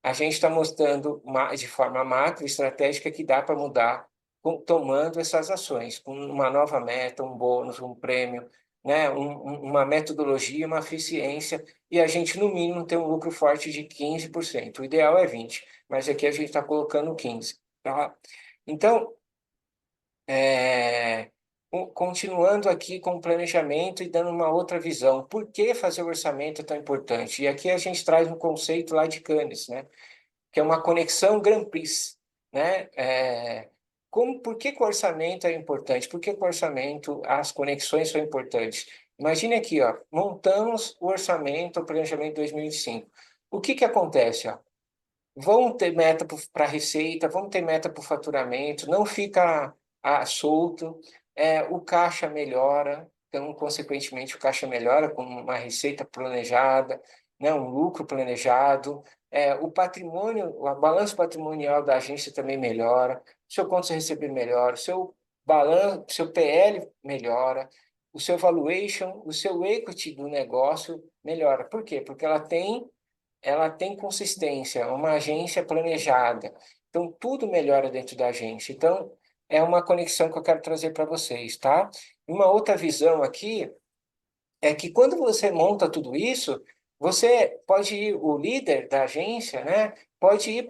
a gente está mostrando de forma macro, estratégica, que dá para mudar tomando essas ações, com uma nova meta, um bônus, um prêmio, né? Uma metodologia, uma eficiência, e a gente, no mínimo, tem um lucro forte de 15%. O ideal é 20%, mas aqui a gente está colocando 15%. Tá? Então, é, continuando aqui com o planejamento e dando uma outra visão. Por que fazer o orçamento é tão importante? E aqui a gente traz um conceito lá de Cannes, né? Que é uma conexão Grand Prix, né? Por que que o orçamento é importante? Por que que o orçamento, as conexões são importantes? Imagine aqui, ó, montamos o orçamento, o planejamento 2025. O que que acontece, ó? Vão ter meta para receita, vão ter meta para o faturamento, não fica solto, o caixa melhora, então, consequentemente, o caixa melhora com uma receita planejada, né, um lucro planejado, o patrimônio, o balanço patrimonial da agência também melhora, o seu contas a receber melhora, o seu balanço, seu PL melhora, o seu valuation, o seu equity do negócio melhora. Por quê? Porque ela tem consistência, é uma agência planejada. Então, tudo melhora dentro da agência. Então, é uma conexão que eu quero trazer para vocês, tá? Uma outra visão aqui é que quando você monta tudo isso, você pode ir, o líder da agência, né? Pode ir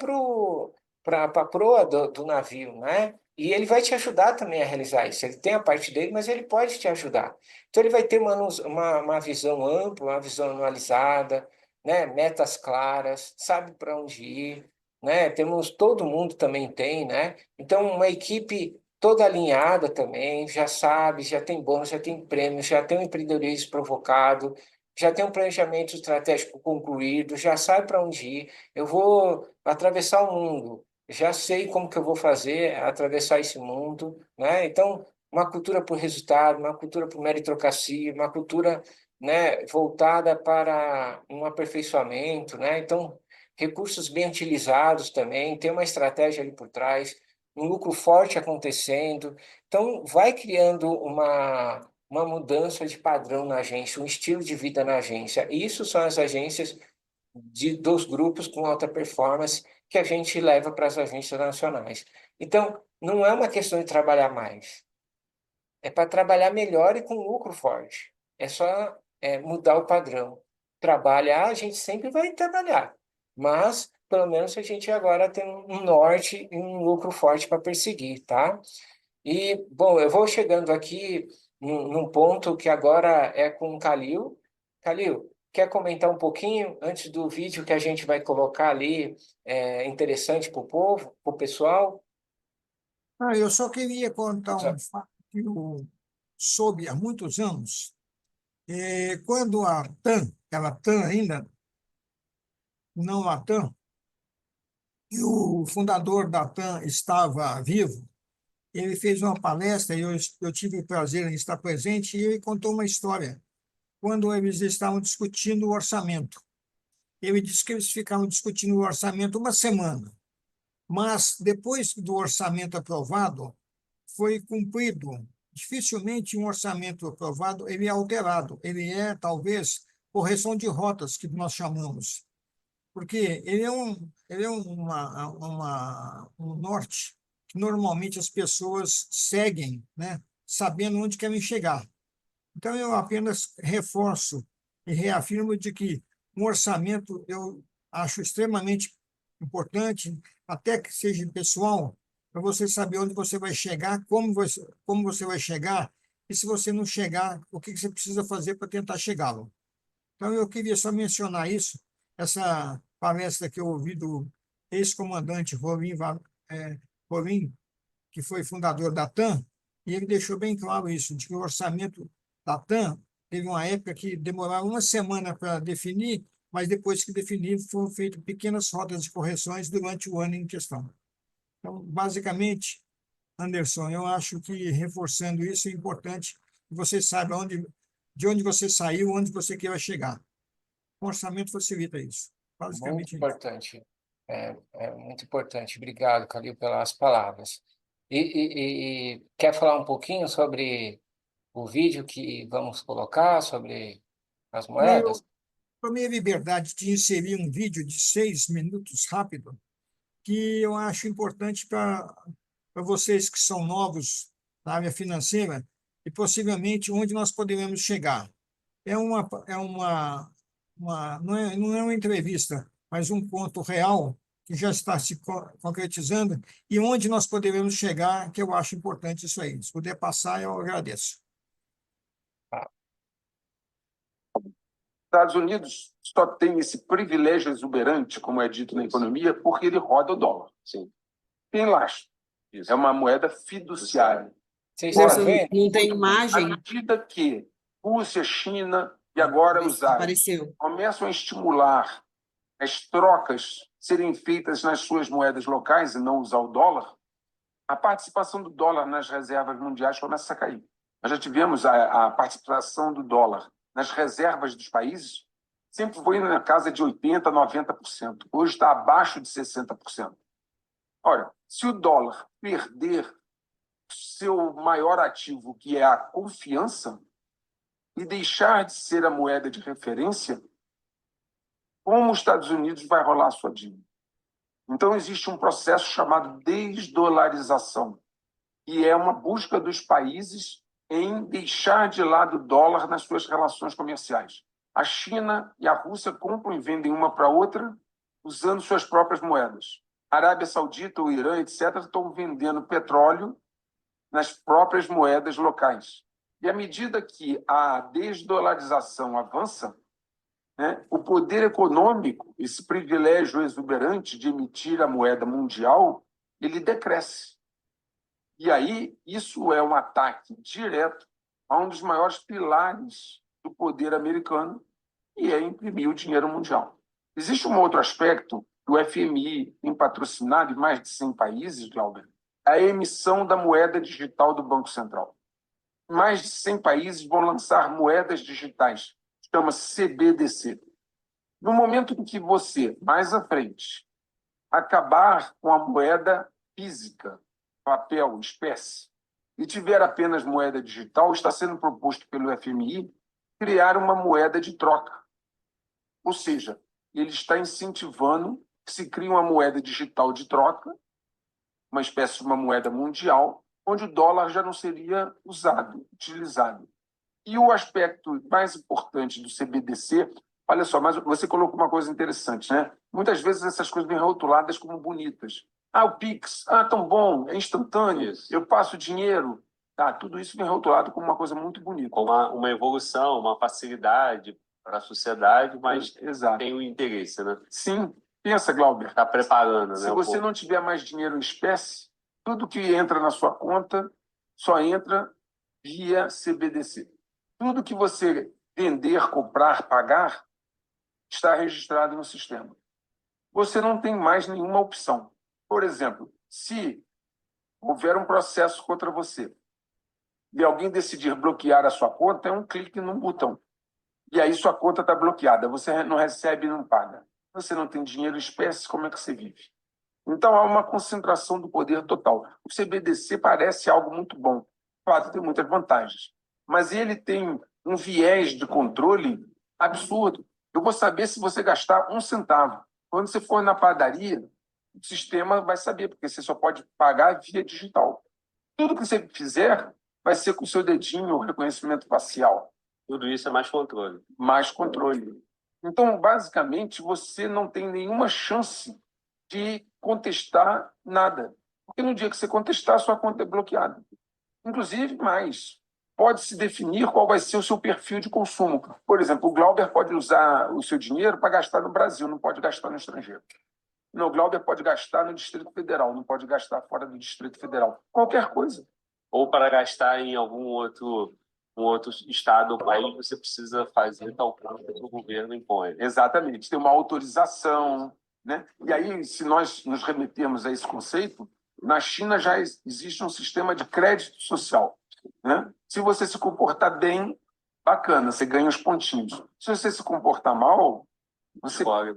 para a proa do navio, né? E ele vai te ajudar também a realizar isso. Ele tem a parte dele, mas ele pode te ajudar. Então, ele vai ter uma visão ampla, uma visão anualizada, né? Metas claras, sabe para onde ir, né? Todo mundo também tem, né? Então, uma equipe toda alinhada também, já sabe, já tem bônus, já tem prêmios, já tem um empreendedorismo provocado, já tem um planejamento estratégico concluído, já sabe para onde ir. Eu vou atravessar o mundo, já sei como que eu vou fazer atravessar esse mundo, né? Então, uma cultura por resultado, uma cultura por meritocracia, uma cultura, né, voltada para um aperfeiçoamento, né? Então, recursos bem utilizados também, tem uma estratégia ali por trás, um lucro forte acontecendo. Então, vai criando uma mudança de padrão na agência, um estilo de vida na agência. Isso são as agências dos grupos com alta performance que a gente leva para as agências nacionais. Então, não é uma questão de trabalhar mais, é para trabalhar melhor e com lucro forte. É só mudar o padrão. Trabalhar, a gente sempre vai trabalhar, mas pelo menos a gente agora tem um norte e um lucro forte para perseguir, tá? E, bom, eu vou chegando aqui num ponto que agora é com o Calil. Calil, quer comentar um pouquinho antes do vídeo que a gente vai colocar ali, interessante para o povo, para o pessoal? Eu só queria contar um fato que eu soube há muitos anos. Quando a TAM, aquela TAM ainda, não Latam, e o fundador da TAM estava vivo. Ele fez uma palestra e eu tive o prazer em estar presente, e ele contou uma história quando eles estavam discutindo o orçamento. Ele disse que eles ficaram discutindo o orçamento uma semana, mas depois do orçamento aprovado, foi cumprido. Dificilmente um orçamento aprovado ele é alterado, ele é, talvez, correção de rotas, que nós chamamos, porque um norte que normalmente as pessoas seguem, né, sabendo onde querem chegar. Então, eu apenas reforço e reafirmo de que um orçamento eu acho extremamente importante, até que seja pessoal, para você saber onde você vai chegar, como você vai chegar, e se você não chegar, o que você precisa fazer para tentar chegá-lo. Então, eu queria só mencionar isso, essa palestra que eu ouvi do ex-comandante Rolim, que foi fundador da TAM, e ele deixou bem claro isso, de que o orçamento da TAM teve uma época que demorava uma semana para definir, mas depois que definir, foram feitas pequenas rotas de correções durante o ano em questão. Então, basicamente, Anderson, eu acho que reforçando isso é importante que você saiba de onde você saiu, onde você quer chegar. O orçamento facilita isso. Muito Basicamente isso. importante. É muito importante. Obrigado, Calil, pelas palavras. E quer falar um pouquinho sobre o vídeo que vamos colocar, sobre as Não, moedas? eu tomei a liberdade de inserir um vídeo de 6 minutos rápido, que eu acho importante para vocês que são novos na área financeira e possivelmente onde nós poderemos chegar. Não é uma entrevista, mas um ponto real que já está se concretizando e onde nós poderemos chegar, que eu acho importante isso aí. Se puder passar, eu agradeço. Estados Unidos só tem esse privilégio exuberante, como é dito na economia, porque ele roda o dólar. Sim. Tem lastro. Isso. É uma moeda fiduciária. Vocês estão Anderson, vendo? não tem À imagem? medida que Rússia, China e agora os árabes Apareceu. começam a estimular as trocas serem feitas nas suas moedas locais e não usar o dólar, a participação do dólar nas reservas mundiais começa a cair. Nós já tivemos a participação do dólar nas reservas dos países, sempre foi na casa de 80%, 90%. Hoje está abaixo de 60%. Ora, se o dólar perder seu maior ativo, que é a confiança, e deixar de ser a moeda de referência, como os Estados Unidos vai rolar a sua dívida? Então, existe um processo chamado desdolarização, que é uma busca dos países em deixar de lado o dólar nas suas relações comerciais. A China e a Rússia compram e vendem uma para a outra usando suas próprias moedas. A Arábia Saudita, o Irã, etc., estão vendendo petróleo nas próprias moedas locais. E à medida que a desdolarização avança, né, o poder econômico, esse privilégio exuberante de emitir a moeda mundial, ele decresce. E aí, isso é um ataque direto a um dos maiores pilares do poder americano, que é imprimir o dinheiro mundial. Existe um outro aspecto que o FMI tem patrocinado em mais de 100 países, Glauber, a emissão da moeda digital do Banco Central. Mais de 100 países vão lançar moedas digitais, chama-se CBDC. No momento em que você, mais à frente, acabar com a moeda física, papel, espécie, e tiver apenas moeda digital, está sendo proposto pelo FMI criar uma moeda de troca. Ou seja, ele está incentivando que se crie uma moeda digital de troca, uma espécie de uma moeda mundial, onde o dólar já não seria usado, utilizado. E o aspecto mais importante do CBDC, olha só, mas você colocou uma coisa interessante, né? Muitas vezes essas coisas vêm rotuladas como bonitas. Ah, o Pix, tão bom, é instantâneo, eu passo dinheiro. Tudo isso vem rotulado como uma coisa muito bonita. Com uma evolução, uma facilidade para a sociedade, mas Exato. tem um interesse, né? Sim, pensa, Glauber. Está preparando, né? Se você não tiver mais dinheiro em espécie, tudo que entra na sua conta só entra via CBDC. Tudo que você vender, comprar, pagar, está registrado no sistema. você não tem mais nenhuma opção. Por exemplo, se houver um processo contra você e alguém decidir bloquear a sua conta, é um clique num botão. E aí sua conta está bloqueada, você não recebe e não paga. Você não tem dinheiro em espécie, como é que você vive? Então há uma concentração do poder total. O CBDC parece algo muito bom. Claro, tem muitas vantagens. Mas ele tem um viés de controle absurdo. Eu vou saber se você gastar 1 centavo. Quando você for na padaria, o sistema vai saber, porque você só pode pagar via digital. Tudo que você fizer vai ser com o seu dedinho, o reconhecimento facial. Tudo isso é mais controle. Mais controle. Então, basicamente, você não tem nenhuma chance de contestar nada. Porque no dia que você contestar, sua conta é bloqueada. Inclusive, mais, pode-se definir qual vai ser o seu perfil de consumo. Por exemplo, o Glauber pode usar o seu dinheiro para gastar no Brasil, não pode gastar no estrangeiro. Não, o Glauber pode gastar no Distrito Federal, não pode gastar fora do Distrito Federal. Qualquer coisa. Ou para gastar em algum outro estado ou país, você precisa fazer tal coisa que o governo impõe. Exatamente, tem uma autorização, né? E aí, se nós nos remetermos a esse conceito, na China já existe um sistema de crédito social, né? Se você se comportar bem, bacana, você ganha os pontinhos. Se você se comportar mal, o score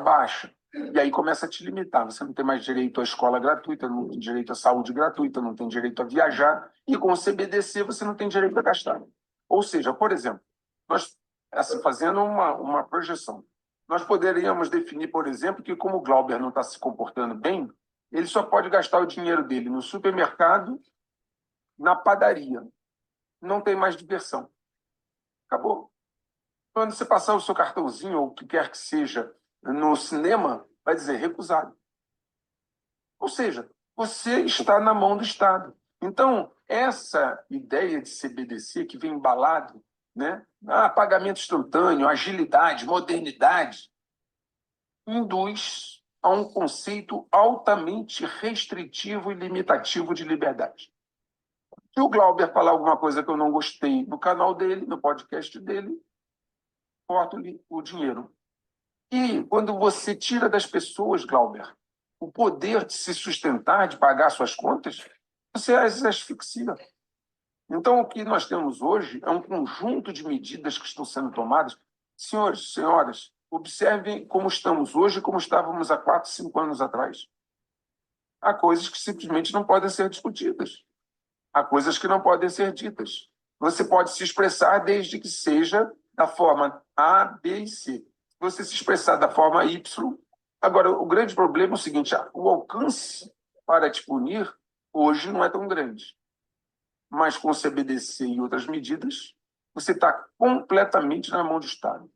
baixa. E aí começa a te limitar. Você não tem mais direito à escola gratuita, não tem direito à saúde gratuita, não tem direito a viajar. E com o CBDC você não tem direito a gastar. Ou seja, por exemplo, nós, assim, fazendo uma projeção, nós poderíamos definir, por exemplo, que como o Glauber não está se comportando bem, ele só pode gastar o dinheiro dele no supermercado, na padaria. Não tem mais diversão. Acabou. Quando você passar o seu cartãozinho, ou o que quer que seja, no cinema, vai dizer recusado. Ou seja, você está na mão do Estado. Então, essa ideia de CBDC que vem embalado, né? Pagamento instantâneo, agilidade, modernidade, induz a um conceito altamente restritivo e limitativo de liberdade. Se o Glauber falar alguma coisa que eu não gostei no canal dele, no podcast dele, corto-lhe o dinheiro. E quando você tira das pessoas, Glauber, o poder de se sustentar, de pagar suas contas, você as asfixia. Então, o que nós temos hoje é um conjunto de medidas que estão sendo tomadas. Senhores, senhoras, observem como estamos hoje e como estávamos há 4, 5 anos atrás. Há coisas que simplesmente não podem ser discutidas. Há coisas que não podem ser ditas. Você pode se expressar desde que seja da forma A, B e C. Se você se expressar da forma Y... Agora, o grande problema é o seguinte, o alcance para te punir hoje não é tão grande. Mas com o CBDC e outras medidas, você está completamente na mão do Estado.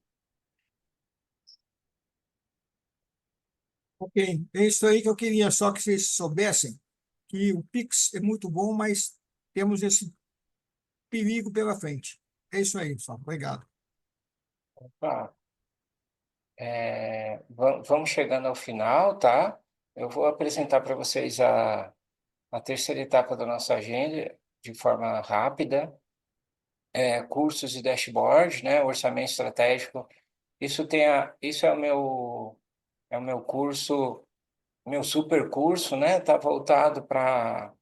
Ok, é isso aí que eu queria só que vocês soubessem, que o Pix é muito bom, mas temos esse perigo pela frente. É isso aí, pessoal. Obrigado. Opa, vamos chegando ao final, tá? Eu vou apresentar para vocês a terceira etapa da nossa agenda de forma rápida. Cursos de dashboard, né? Orçamento estratégico. Isso é o meu curso, meu super curso, né? Está voltado para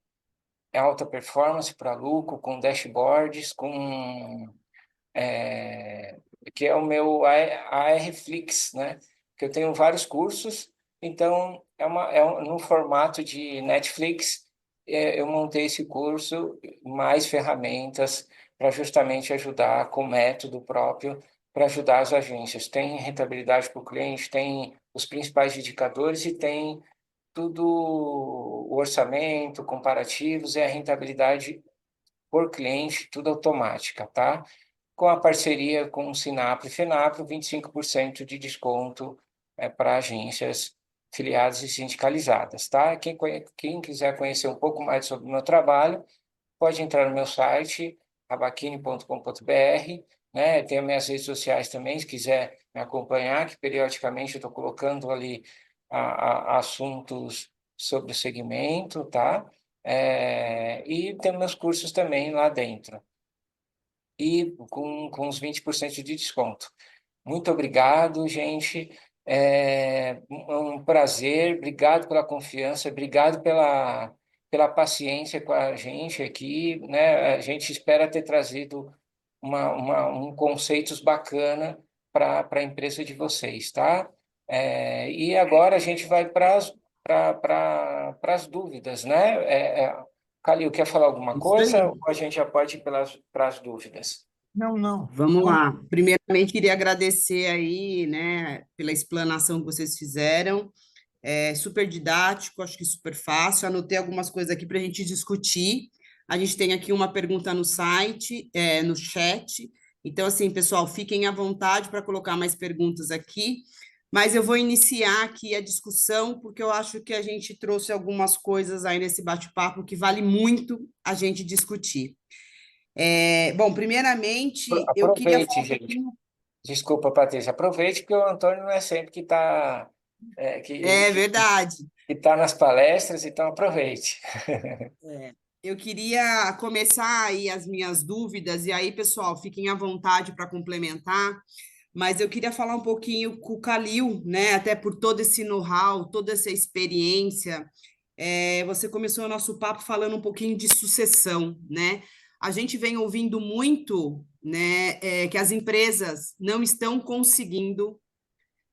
alta performance, para lucro, com dashboards, que é o meu ARFlix, né? Que eu tenho vários cursos, então no formato de Netflix, eu montei esse curso, mais ferramentas para justamente ajudar com método próprio para ajudar as agências. Tem rentabilidade para o cliente, tem os principais indicadores e tem tudo o orçamento, comparativos e a rentabilidade por cliente, tudo automática, tá? Com a parceria com o Sinapro e Fenapro, 25% de desconto para agências filiadas e sindicalizadas, tá? Quem quiser conhecer um pouco mais sobre o meu trabalho, pode entrar no meu site, abaquini.com.br, né? Tem as minhas redes sociais também, se quiser me acompanhar, que periodicamente eu estou colocando ali assuntos sobre o segmento, tá? E tem meus cursos também lá dentro. E com os 20% de desconto. Muito obrigado, gente. É um prazer, obrigado pela confiança, obrigado pela paciência com a gente aqui, né? A gente espera ter trazido um conceitos bacana para a empresa de vocês, tá? E agora a gente vai para as dúvidas, né? Calil, quer falar alguma Isso coisa aí. ou a gente já pode ir para as dúvidas? Não, não. Vamos lá. Primeiramente, queria agradecer aí, né, pela explanação que vocês fizeram. É super didático, acho que super fácil. Anotei algumas coisas aqui para a gente discutir. A gente tem aqui uma pergunta no site, no chat. Então, assim, pessoal, fiquem à vontade para colocar mais perguntas aqui. Mas eu vou iniciar aqui a discussão, porque eu acho que a gente trouxe algumas coisas aí nesse bate-papo que vale muito a gente discutir. Bom, primeiramente, eu queria falar Aproveite, um gente. pouquinho. Desculpa, Patrícia. Aproveite, porque o Antônio não é sempre que está É verdade. que tá nas palestras, então aproveite. É, eu queria começar aí as minhas dúvidas, e aí, pessoal, fiquem à vontade para complementar, mas eu queria falar um pouquinho com o Calil, né? Até por todo esse know-how, toda essa experiência. Você começou o nosso papo falando um pouquinho de sucessão, né? A gente vem ouvindo muito, né, que as empresas não estão conseguindo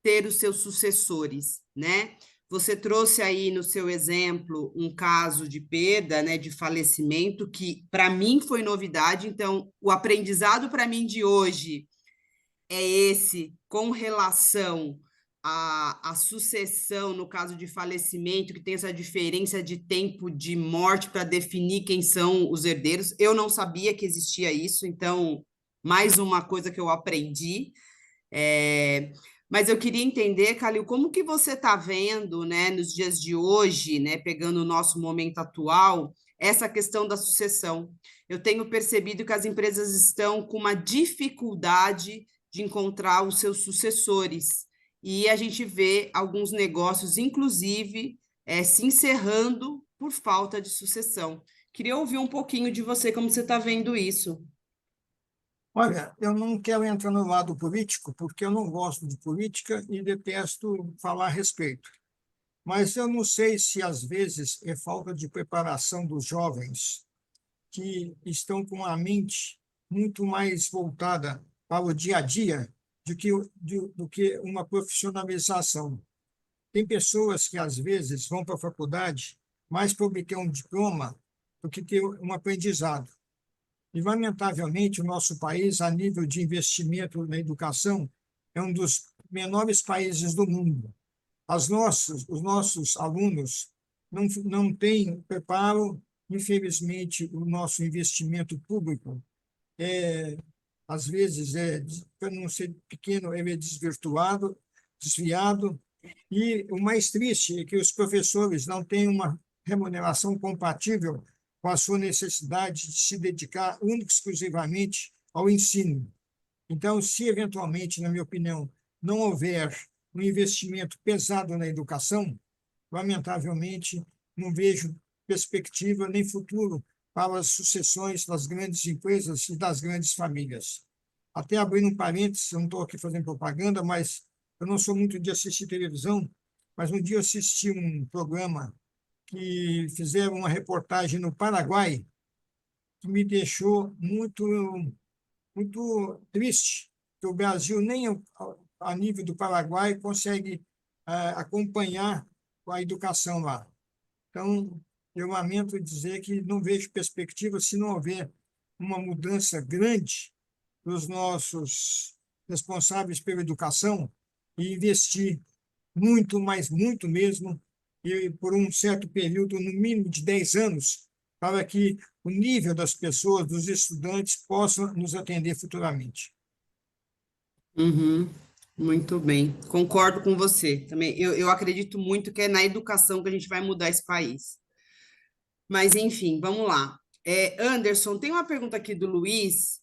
ter os seus sucessores, né? Você trouxe aí no seu exemplo um caso de perda, né, de falecimento, que para mim foi novidade. Então, o aprendizado para mim de hoje é esse, com relação à sucessão, no caso de falecimento, que tem essa diferença de tempo de morte para definir quem são os herdeiros. Eu não sabia que existia isso, então, mais uma coisa que eu aprendi. É, mas eu queria entender, Calil, como que você está vendo, né, nos dias de hoje, né, pegando o nosso momento atual, essa questão da sucessão? Eu tenho percebido que as empresas estão com uma dificuldade de encontrar os seus sucessores, e a gente vê alguns negócios, inclusive, se encerrando por falta de sucessão. Queria ouvir um pouquinho de você, como você está vendo isso. Olha, eu não quero entrar no lado político, porque eu não gosto de política e detesto falar a respeito. Mas eu não sei se, às vezes, é falta de preparação dos jovens que estão com a mente muito mais voltada para o dia a dia do que uma profissionalização. Tem pessoas que, às vezes, vão para a faculdade mais para obter um diploma do que ter um aprendizado. E, lamentavelmente, o nosso país, a nível de investimento na educação, é um dos menores países do mundo. Os nossos alunos não têm preparo. Infelizmente, o nosso investimento público, às vezes, para não ser pequeno, ele é desvirtuado, desviado. E o mais triste é que os professores não têm uma remuneração compatível com a sua necessidade de se dedicar única e exclusivamente ao ensino. Então, se eventualmente, na minha opinião, não houver um investimento pesado na educação, lamentavelmente, não vejo perspectiva nem futuro para as sucessões das grandes empresas e das grandes famílias. Até abrindo um parênteses, eu não estou aqui fazendo propaganda, mas eu não sou muito de assistir televisão, mas um dia eu assisti um programa que fizeram uma reportagem no Paraguai que me deixou muito triste, que o Brasil nem a nível do Paraguai consegue acompanhar a educação lá. Então, eu lamento dizer que não vejo perspectiva se não houver uma mudança grande dos nossos responsáveis pela educação e investir muito, mas muito mesmo, e por um certo período, no mínimo de 10 anos, para que o nível das pessoas, dos estudantes, possa nos atender futuramente. Uhum, muito bem, concordo com você também. Eu acredito muito que é na educação que a gente vai mudar esse país. Mas, enfim, vamos lá. Anderson, tem uma pergunta aqui do Luiz,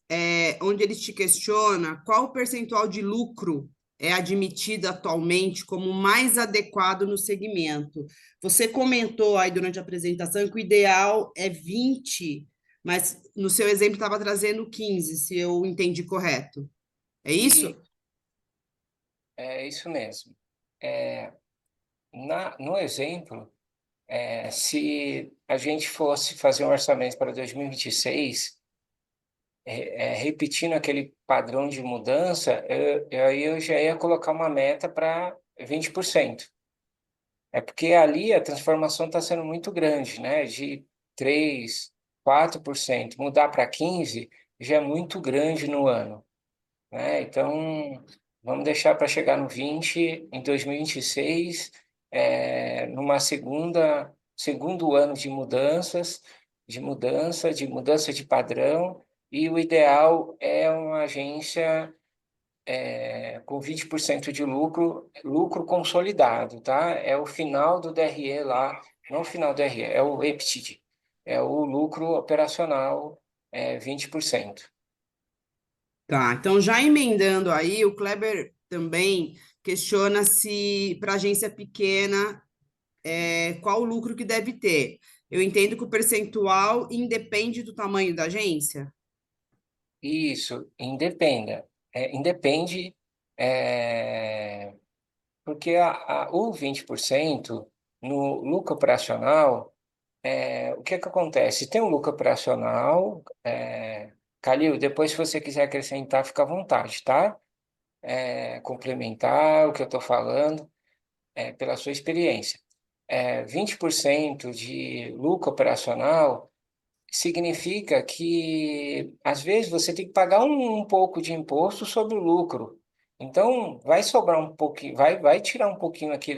onde ele te questiona qual o percentual de lucro é admitido atualmente como mais adequado no segmento. Você comentou aí durante a apresentação que o ideal é 20, mas no seu exemplo estava trazendo 15, se eu entendi correto. É isso? E é isso mesmo. No exemplo, se a gente fosse fazer um orçamento para 2026, repetindo aquele padrão de mudança, aí eu já ia colocar uma meta para 20%. É porque ali a transformação está sendo muito grande, né? De 3, 4%. Mudar para 15% já é muito grande no ano, né? Então, vamos deixar para chegar no 20 em 2026, numa segundo ano de mudanças, de mudança de padrão, e o ideal é uma agência com 20% de lucro, lucro consolidado, tá? É o final do DRE lá, não o final do DRE, é o EBITDA, é o lucro operacional, 20%. Tá, então já emendando aí, o Kleber também questiona se para agência pequena qual o lucro que deve ter. Eu entendo que o percentual independe do tamanho da agência. Isso, independe, é, porque o 20% no lucro operacional, o que que acontece? Tem um lucro operacional, Calil, depois se você quiser acrescentar, fica à vontade, tá? Complementar o que eu estou falando, pela sua experiência. 20% de lucro operacional significa que, às vezes, você tem que pagar um pouco de imposto sobre o lucro. Então, vai sobrar um pouquinho, vai tirar um pouquinho aqui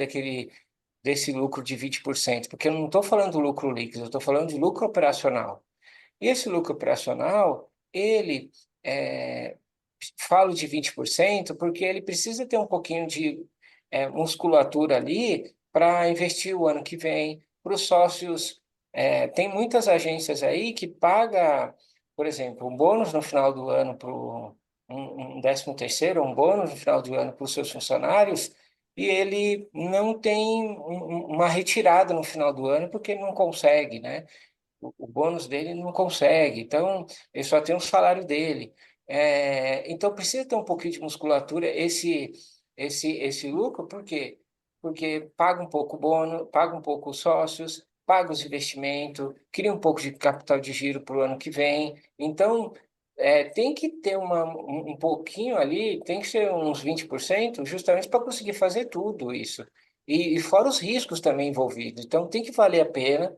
desse lucro de 20%, porque eu não estou falando do lucro líquido, eu estou falando de lucro operacional. E esse lucro operacional, ele, é, falo de 20% porque ele precisa ter um pouquinho de musculatura ali para investir o ano que vem. Para os sócios, tem muitas agências aí que paga, por exemplo, um bônus no final do ano para um 13º, um bônus no final do ano para os seus funcionários, e ele não tem uma retirada no final do ano porque ele não consegue, né? O bônus dele não consegue, então ele só tem o salário dele. Então precisa ter um pouquinho de musculatura esse lucro, por quê? Porque paga um pouco o bônus, paga um pouco os sócios, paga os investimentos, cria um pouco de capital de giro para o ano que vem. Então, tem que ter um pouquinho ali, tem que ser uns 20%, justamente para conseguir fazer tudo isso. E fora os riscos também envolvidos. Então, tem que valer a pena.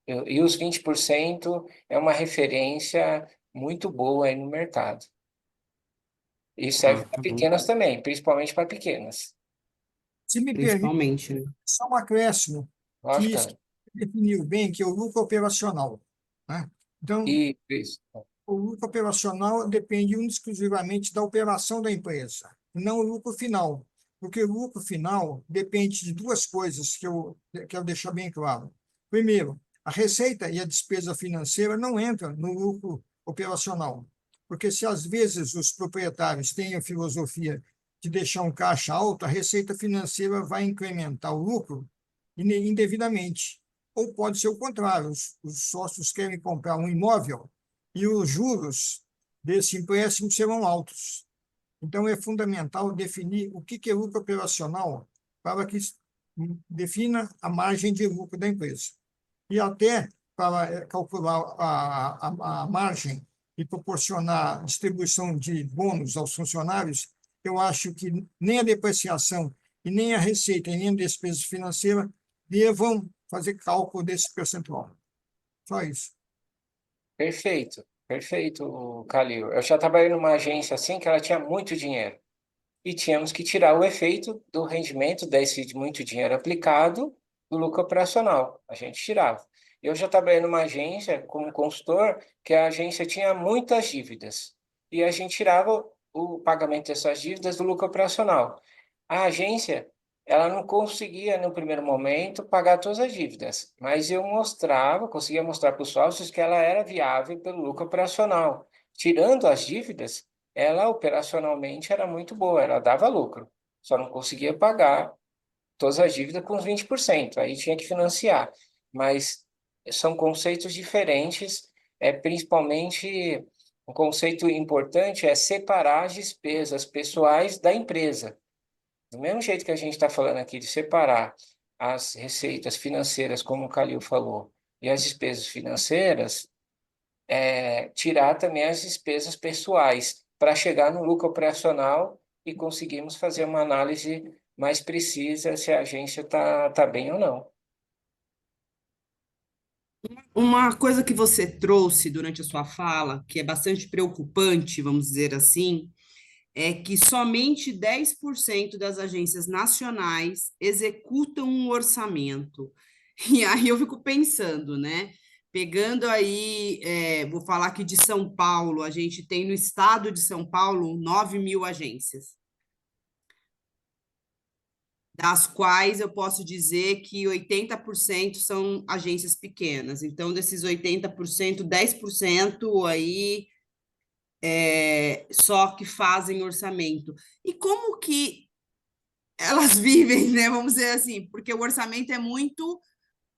E os 20% é uma referência muito boa aí no mercado. E serve Ah, para tá bom. pequenas também, principalmente para pequenas. Se me permite, Principalmente, né? só um acréscimo que Lógico. definiu bem, que é o lucro operacional, né? Então, E isso. o lucro operacional depende exclusivamente da operação da empresa, não o lucro final, porque o lucro final depende de duas coisas que eu quero deixar bem claro. Primeiro, a receita e a despesa financeira não entram no lucro operacional, porque se às vezes os proprietários têm a filosofia de deixar um caixa alto, a receita financeira vai incrementar o lucro indevidamente. Ou pode ser o contrário, os sócios querem comprar um imóvel e os juros desse empréstimo serão altos. Então, é fundamental definir o que é lucro operacional para que defina a margem de lucro da empresa. E até para calcular a margem e proporcionar distribuição de bônus aos funcionários, eu acho que nem a depreciação e nem a receita e nem a despesa financeira devam fazer cálculo desse percentual. Só isso. Perfeito, perfeito, Calil. Eu já trabalhei numa agência assim que ela tinha muito dinheiro. E tínhamos que tirar o efeito do rendimento desse de muito dinheiro aplicado do lucro operacional. A gente tirava. Eu já trabalhei numa agência como consultor que a agência tinha muitas dívidas e a gente tirava o pagamento dessas dívidas do lucro operacional. A agência, ela não conseguia no primeiro momento pagar todas as dívidas, mas eu conseguia mostrar para os sócios que ela era viável pelo lucro operacional. Tirando as dívidas, ela operacionalmente era muito boa, ela dava lucro, só não conseguia pagar todas as dívidas com os 20%, aí tinha que financiar. Mas são conceitos diferentes, principalmente um conceito importante é separar as despesas pessoais da empresa. Do mesmo jeito que a gente está falando aqui de separar as receitas financeiras, como o Calil falou, e as despesas financeiras, tirar também as despesas pessoais para chegar no lucro operacional e conseguirmos fazer uma análise mais precisa se a agência tá bem ou não. Uma coisa que você trouxe durante a sua fala, que é bastante preocupante, vamos dizer assim, é que somente 10% das agências nacionais executam um orçamento. E aí eu fico pensando, né? Pegando aí, vou falar aqui de São Paulo, a gente tem no estado de São Paulo 9.000 agências, das quais eu posso dizer que 80% são agências pequenas. Então, desses 80%, 10% aí só que fazem orçamento. E como que elas vivem, né? Vamos dizer assim, porque o orçamento é muito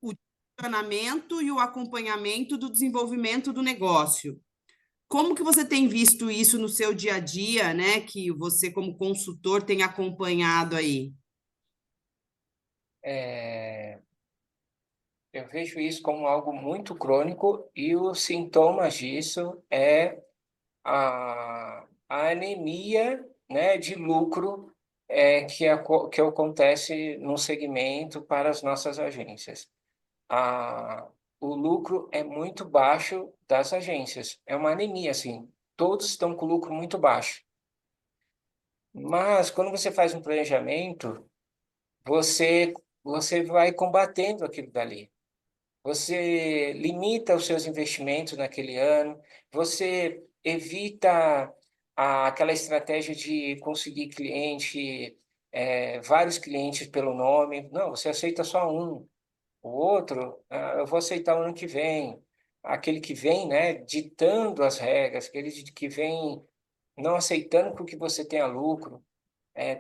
o direcionamento e o acompanhamento do desenvolvimento do negócio. Como que você tem visto isso no seu dia a dia, né? Que você, como consultor, tem acompanhado aí? É, eu vejo isso como algo muito crônico e os sintomas disso é a anemia, né, de lucro que acontece no segmento para as nossas agências. A, o lucro é muito baixo das agências. É uma anemia, assim. Todos estão com lucro muito baixo. Mas, quando você faz um planejamento, você, você vai combatendo aquilo dali. Você limita os seus investimentos naquele ano, você evita aquela estratégia de conseguir cliente, vários clientes pelo nome. Não, você aceita só um. O outro, eu vou aceitar o ano que vem. Aquele que vem, né, ditando as regras, aquele que vem não aceitando com que você tenha lucro.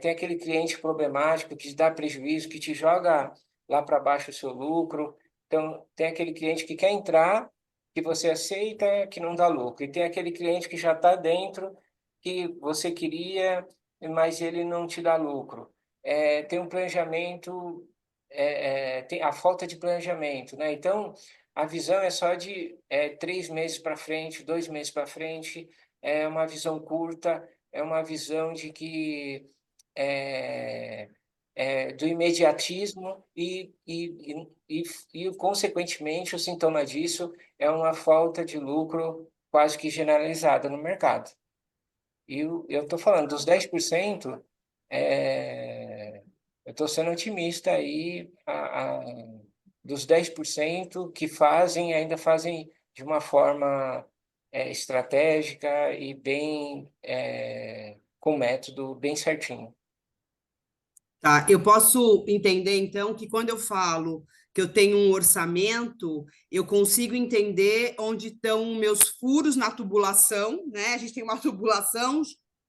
Tem aquele cliente problemático que te dá prejuízo, que te joga lá para baixo o seu lucro. Então, tem aquele cliente que quer entrar, que você aceita, que não dá lucro. E tem aquele cliente que já está dentro, que você queria, mas ele não te dá lucro. Tem um planejamento, tem a falta de planejamento, né? Então, a visão é só de 3 meses para frente, 2 meses para frente, é uma visão curta, é uma visão de que é, do imediatismo consequentemente, o sintoma disso é uma falta de lucro quase que generalizada no mercado. E eu estou falando dos 10%, eu estou sendo otimista aí, dos 10% que fazem, ainda fazem de uma forma estratégica e bem, com método bem certinho. Tá, eu posso entender, então, que quando eu falo que eu tenho um orçamento, eu consigo entender onde estão meus furos na tubulação, né? A gente tem uma tubulação,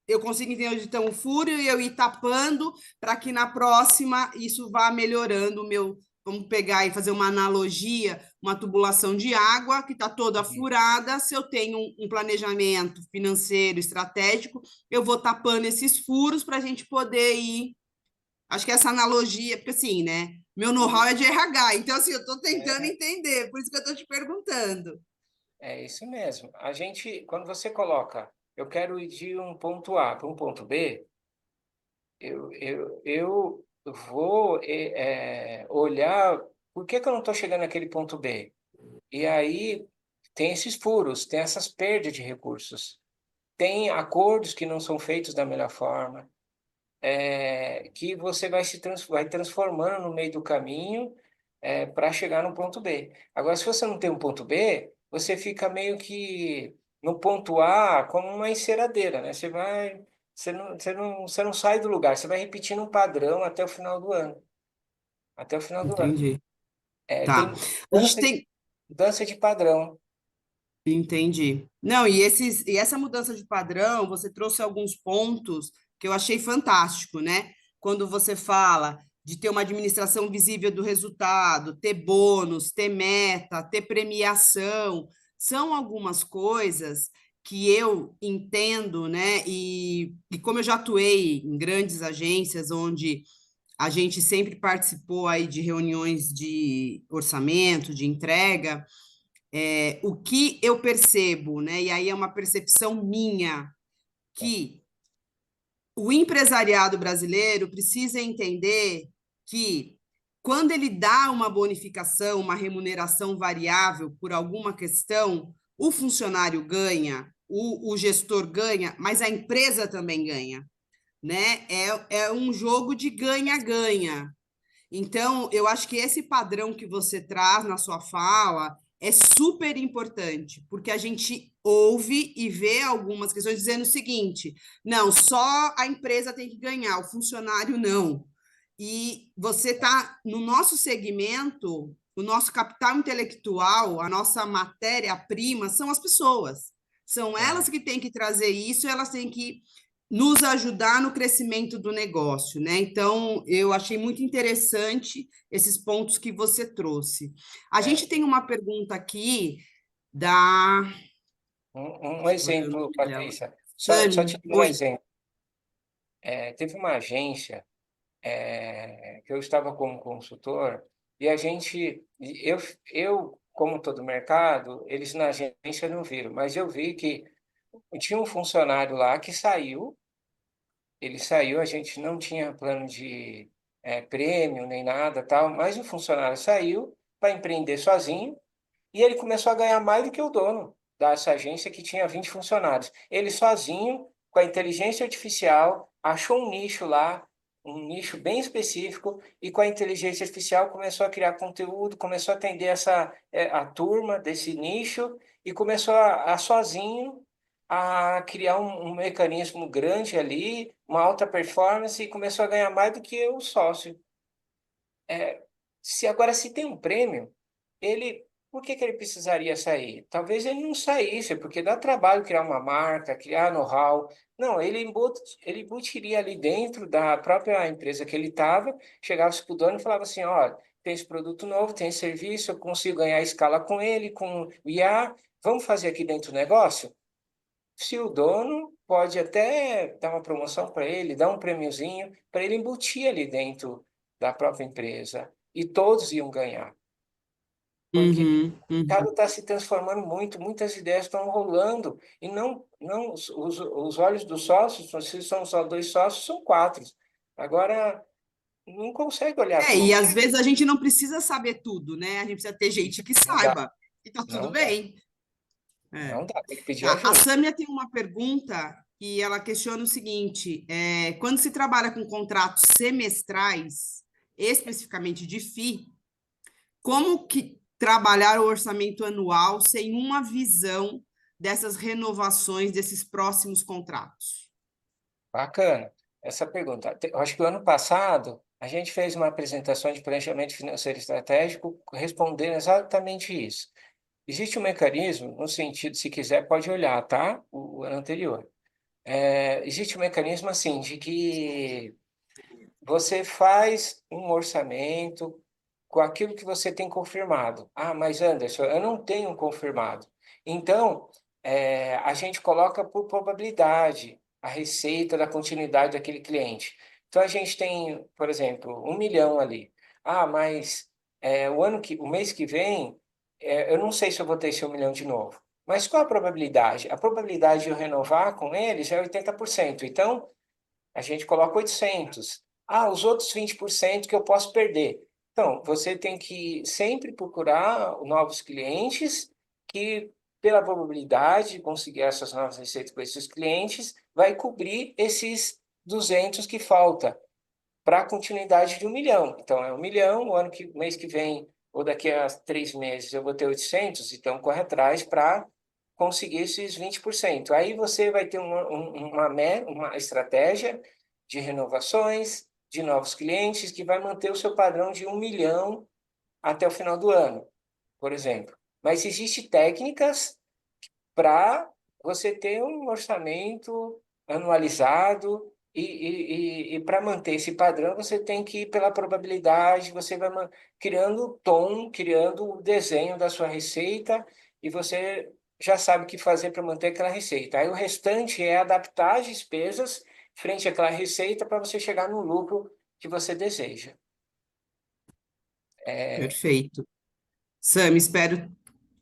eu consigo entender onde estão o furo e eu ir tapando para que na próxima isso vá melhorando o meu. Vamos pegar e fazer uma analogia, uma tubulação de água que está toda furada. Se eu tenho um planejamento financeiro estratégico, eu vou tapando esses furos para a gente poder ir. Acho que essa analogia, porque assim, né? Meu know-how é de RH, então assim, eu estou tentando entender, por isso que eu estou te perguntando. É isso mesmo. A gente, quando você coloca, eu quero ir de um ponto A para um ponto B, eu vou olhar por que eu não estou chegando naquele ponto B. E aí tem esses furos, tem essas perdas de recursos, tem acordos que não são feitos da melhor forma, que você vai transformando no meio do caminho para chegar no ponto B. Agora, se você não tem um ponto B, você fica meio que no ponto A como uma enceradeira, né? Você não sai do lugar, você vai repetindo um padrão até o final do ano. Até o final do ano. Entendi. Tá. Tem A gente mudança, tem. mudança de padrão. Entendi. Não, e essa mudança de padrão, você trouxe alguns pontos que eu achei fantástico, né? Quando você fala de ter uma administração visível do resultado, ter bônus, ter meta, ter premiação, são algumas coisas que eu entendo, né? E como eu já atuei em grandes agências onde a gente sempre participou aí de reuniões de orçamento, de entrega, o que eu percebo, né? E aí é uma percepção minha, que o empresariado brasileiro precisa entender que quando ele dá uma bonificação, uma remuneração variável por alguma questão, o funcionário ganha, o gestor ganha, mas a empresa também ganha, né? É um jogo de ganha-ganha. Então, eu acho que esse padrão que você traz na sua fala é super importante, porque a gente ouve e vê algumas questões dizendo o seguinte: não, só a empresa tem que ganhar, o funcionário não. E você está no nosso segmento, o nosso capital intelectual, a nossa matéria-prima são as pessoas. São elas que têm que trazer isso, elas têm que nos ajudar no crescimento do negócio, né? Então, eu achei muito interessante esses pontos que você trouxe. A gente tem uma pergunta aqui da. Um Deixa eu ver o exemplo, nome dela. Patrícia, só te Dani, dar um oi. exemplo. Teve uma agência que eu estava como consultor e a gente, eu como todo mercado, eles na agência não viram, mas eu vi que tinha um funcionário lá que saiu, ele saiu, a gente não tinha plano de prêmio nem nada tal, mas o funcionário saiu para empreender sozinho e ele começou a ganhar mais do que o dono dessa agência que tinha 20 funcionários. Ele sozinho, com a inteligência artificial, achou um nicho lá, um nicho bem específico, e com a inteligência artificial começou a criar conteúdo, começou a atender a turma desse nicho e começou a sozinho a criar um mecanismo grande ali, uma alta performance e começou a ganhar mais do que o sócio. Se tem um prêmio, ele, por que ele precisaria sair? Talvez ele não saísse, porque dá trabalho criar uma marca, criar know-how. Não, ele embutiria ali dentro da própria empresa que ele estava, chegava para o dono e falava assim, ó, tem esse produto novo, tem esse serviço, eu consigo ganhar escala com ele, com o IA, vamos fazer aqui dentro o negócio? Se o dono pode até dar uma promoção para ele, dar um prêmiozinho, para ele embutir ali dentro da própria empresa. E todos iam ganhar. Porque Uhum, o mercado uhum. está se transformando muito, muitas ideias estão rolando. E não os olhos dos sócios, se são só dois sócios, são quatro. Agora, não consegue olhar E tudo. às vezes a gente não precisa saber tudo, né? A gente precisa ter gente que Não dá, saiba. E tá tudo não dá, bem. É. não dá, tem que pedir Tá. A ajuda. Sâmia tem uma pergunta e ela questiona o seguinte: quando se trabalha com contratos semestrais, especificamente de FII, como que trabalhar o orçamento anual sem uma visão dessas renovações desses próximos contratos? Bacana. Essa pergunta. Eu acho que o ano passado a gente fez uma apresentação de planejamento financeiro estratégico respondendo exatamente isso. Existe um mecanismo, no sentido, se quiser, pode olhar, tá? O ano anterior. Existe um mecanismo assim de que você faz um orçamento com aquilo que você tem confirmado. Ah, mas Anderson, eu não tenho confirmado. Então, a gente coloca por probabilidade a receita da continuidade daquele cliente. Então, a gente tem, por exemplo, 1 milhão ali. Ah, mas o mês que vem, eu não sei se eu vou ter esse 1 milhão de novo. Mas qual a probabilidade? A probabilidade de eu renovar com eles é 80%. Então, a gente coloca 800. Ah, os outros 20% que eu posso perder. Então, você tem que sempre procurar novos clientes que, pela probabilidade de conseguir essas novas receitas com esses clientes, vai cobrir esses 200 que falta para a continuidade de 1 milhão. Então, é 1 milhão, mês que vem ou daqui a 3 meses eu vou ter 800, então corre atrás para conseguir esses 20%. Aí você vai ter uma estratégia de renovações, de novos clientes, que vai manter o seu padrão de 1 milhão até o final do ano, por exemplo. Mas existem técnicas para você ter um orçamento anualizado e para manter esse padrão você tem que ir pela probabilidade, você criando o tom, criando o desenho da sua receita e você já sabe o que fazer para manter aquela receita. Aí o restante é adaptar as despesas frente àquela receita para você chegar no lucro que você deseja. Perfeito. Sam, espero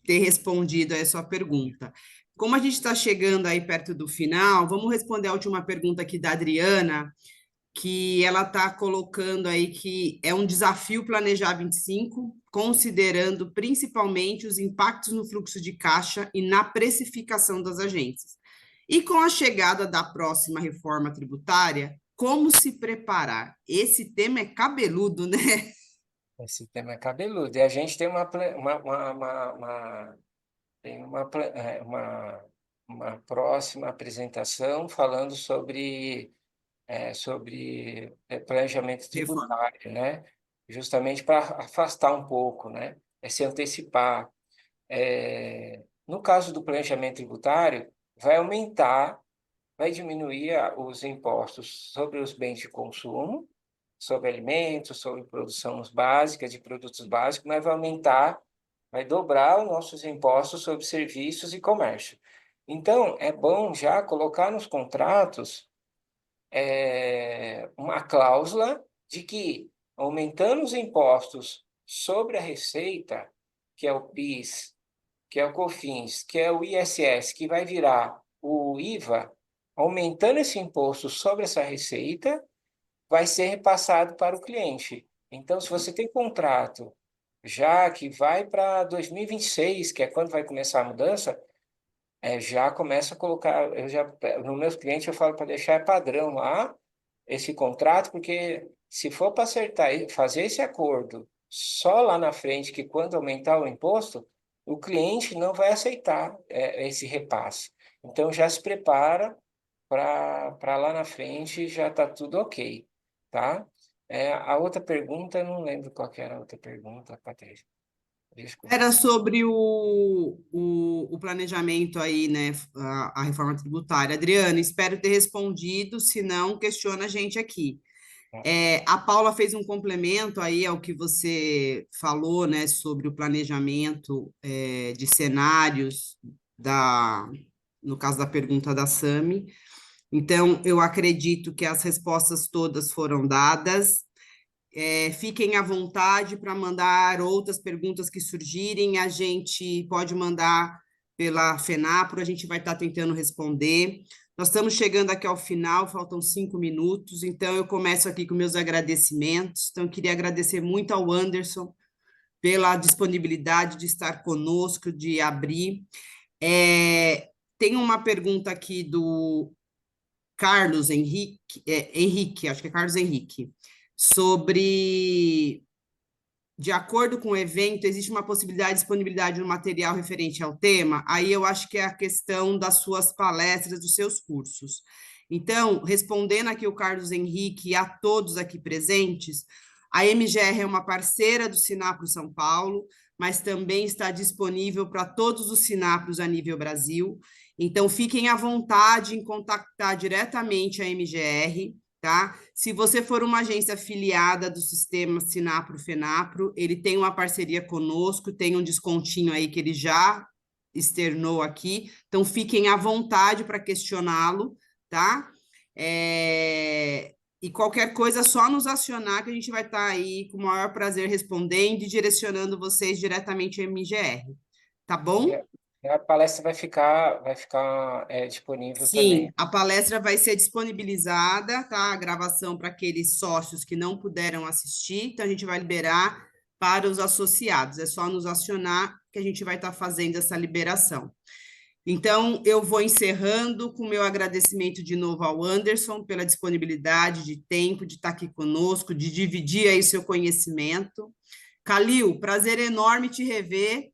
ter respondido a sua pergunta. Como a gente está chegando aí perto do final, vamos responder a última pergunta aqui da Adriana, que ela está colocando aí que é um desafio planejar 25, considerando principalmente os impactos no fluxo de caixa e na precificação das agências. E com a chegada da próxima reforma tributária, como se preparar? Esse tema é cabeludo, né? Esse tema é cabeludo. E a gente tem uma próxima apresentação falando sobre planejamento Reforma. tributário, né? Justamente para afastar um pouco, né? Se antecipar. No caso do planejamento tributário, vai diminuir os impostos sobre os bens de consumo, sobre alimentos, sobre produção básica de produtos básicos, mas vai dobrar os nossos impostos sobre serviços e comércio. Então, é bom já colocar nos contratos uma cláusula de que, aumentando os impostos sobre a receita, que é o PIS, que é o COFINS, que é o ISS, que vai virar o IVA, aumentando esse imposto sobre essa receita, vai ser repassado para o cliente. Então, se você tem contrato já que vai para 2026, que é quando vai começar a mudança, já começa a colocar, no meus clientes eu falo para deixar padrão lá esse contrato, porque se for para acertar e fazer esse acordo só lá na frente, que quando aumentar o imposto, o cliente não vai aceitar esse repasse. Então já se prepara para lá na frente já está tudo ok, tá? A outra pergunta, eu não lembro qual que era a outra pergunta, Patrícia. Desculpa. Era sobre o planejamento aí, né? A reforma tributária. Adriana, espero ter respondido, se não, questiona a gente aqui. A Paula fez um complemento aí ao que você falou, né, sobre o planejamento de cenários no caso da pergunta da Sami. Então, eu acredito que as respostas todas foram dadas. Fiquem à vontade para mandar outras perguntas que surgirem. A gente pode mandar pela FENAPRO, a gente vai estar tentando responder. Nós estamos chegando aqui ao final, faltam 5 minutos, então eu começo aqui com meus agradecimentos. Então, eu queria agradecer muito ao Anderson pela disponibilidade de estar conosco, de abrir. Tem uma pergunta aqui do Carlos Henrique, acho que é Carlos Henrique, sobre, de acordo com o evento, existe uma possibilidade de disponibilidade de um material referente ao tema? Aí eu acho que é a questão das suas palestras, dos seus cursos. Então, respondendo aqui o Carlos Henrique e a todos aqui presentes, a MGR é uma parceira do Sinapro São Paulo, mas também está disponível para todos os Sinapros a nível Brasil. Então, fiquem à vontade em contactar diretamente a MGR, tá? Se você for uma agência afiliada do sistema Sinapro-Fenapro, ele tem uma parceria conosco, tem um descontinho aí que ele já externou aqui, então fiquem à vontade para questioná-lo, tá? E qualquer coisa, é só nos acionar que a gente vai estar aí com o maior prazer respondendo e direcionando vocês diretamente ao MGR, tá bom? A palestra vai ficar disponível Sim, também. a palestra vai ser disponibilizada, tá? A gravação para aqueles sócios que não puderam assistir, então a gente vai liberar para os associados. É só nos acionar que a gente vai estar fazendo essa liberação. Então, eu vou encerrando com meu agradecimento de novo ao Anderson pela disponibilidade de tempo, de estar aqui conosco, de dividir aí seu conhecimento. Calil, prazer enorme te rever.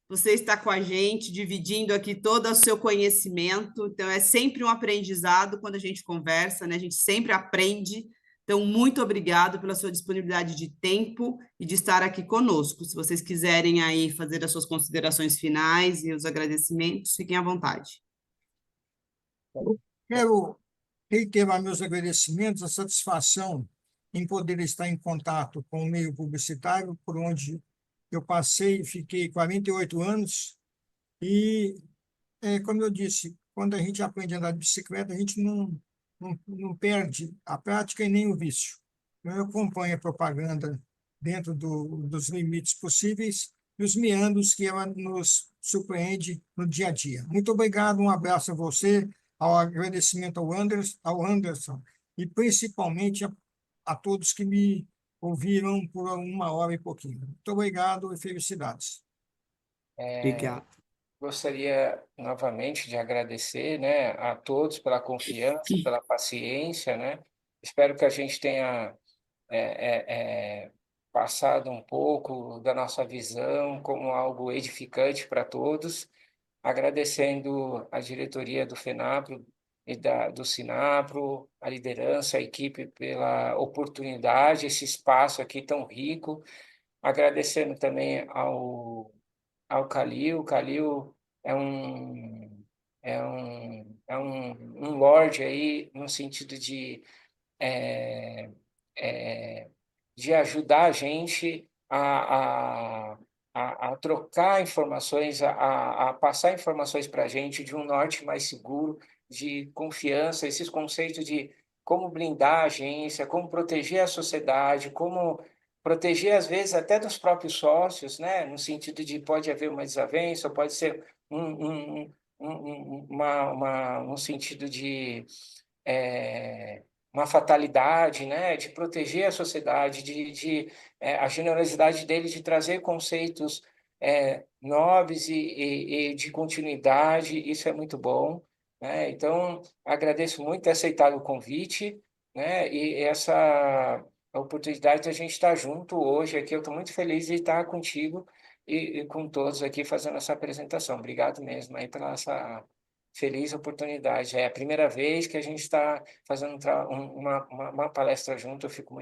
Você está com a gente, dividindo aqui todo o seu conhecimento. Então, é sempre um aprendizado quando a gente conversa, né? A gente sempre aprende. Então, muito obrigado pela sua disponibilidade de tempo e de estar aqui conosco. Se vocês quiserem aí fazer as suas considerações finais e os agradecimentos, fiquem à vontade. Quero reiterar meus agradecimentos, a satisfação em poder estar em contato com o meio publicitário, por onde eu passei e fiquei 48 anos, e como eu disse, quando a gente aprende a andar de bicicleta, a gente não perde a prática e nem o vício. Então, eu acompanho a propaganda dentro dos limites possíveis e os meandros que ela nos surpreende no dia a dia. Muito obrigado, um abraço a você, ao agradecimento ao Anderson e principalmente a todos que me ouviram por 1 hora e pouquinho. Muito obrigado e felicidades. Obrigada. Gostaria novamente de agradecer, né, a todos pela confiança, pela paciência, né? Espero que a gente tenha passado um pouco da nossa visão como algo edificante para todos, agradecendo a diretoria do FENAPRO e do SINAPRO, a liderança, a equipe pela oportunidade, esse espaço aqui tão rico, agradecendo também ao Calil. O Calil é um lorde aí no sentido é, é, de ajudar a gente a trocar informações, a passar informações para a gente de um norte mais seguro, de confiança, esses conceitos de como blindar a agência, como proteger a sociedade, como proteger, às vezes, até dos próprios sócios, né? No sentido de pode haver uma desavença, pode ser um sentido de uma fatalidade, né, de proteger a sociedade, a generosidade dele de trazer conceitos nobres e de continuidade, isso é muito bom, né? Então, agradeço muito ter aceitado o convite, né, e essa oportunidade de a gente estar junto hoje aqui. Eu estou muito feliz de estar contigo e com todos aqui fazendo essa apresentação. Obrigado mesmo aí pela essa feliz oportunidade. É a primeira vez que a gente está fazendo uma palestra junto, eu fico muito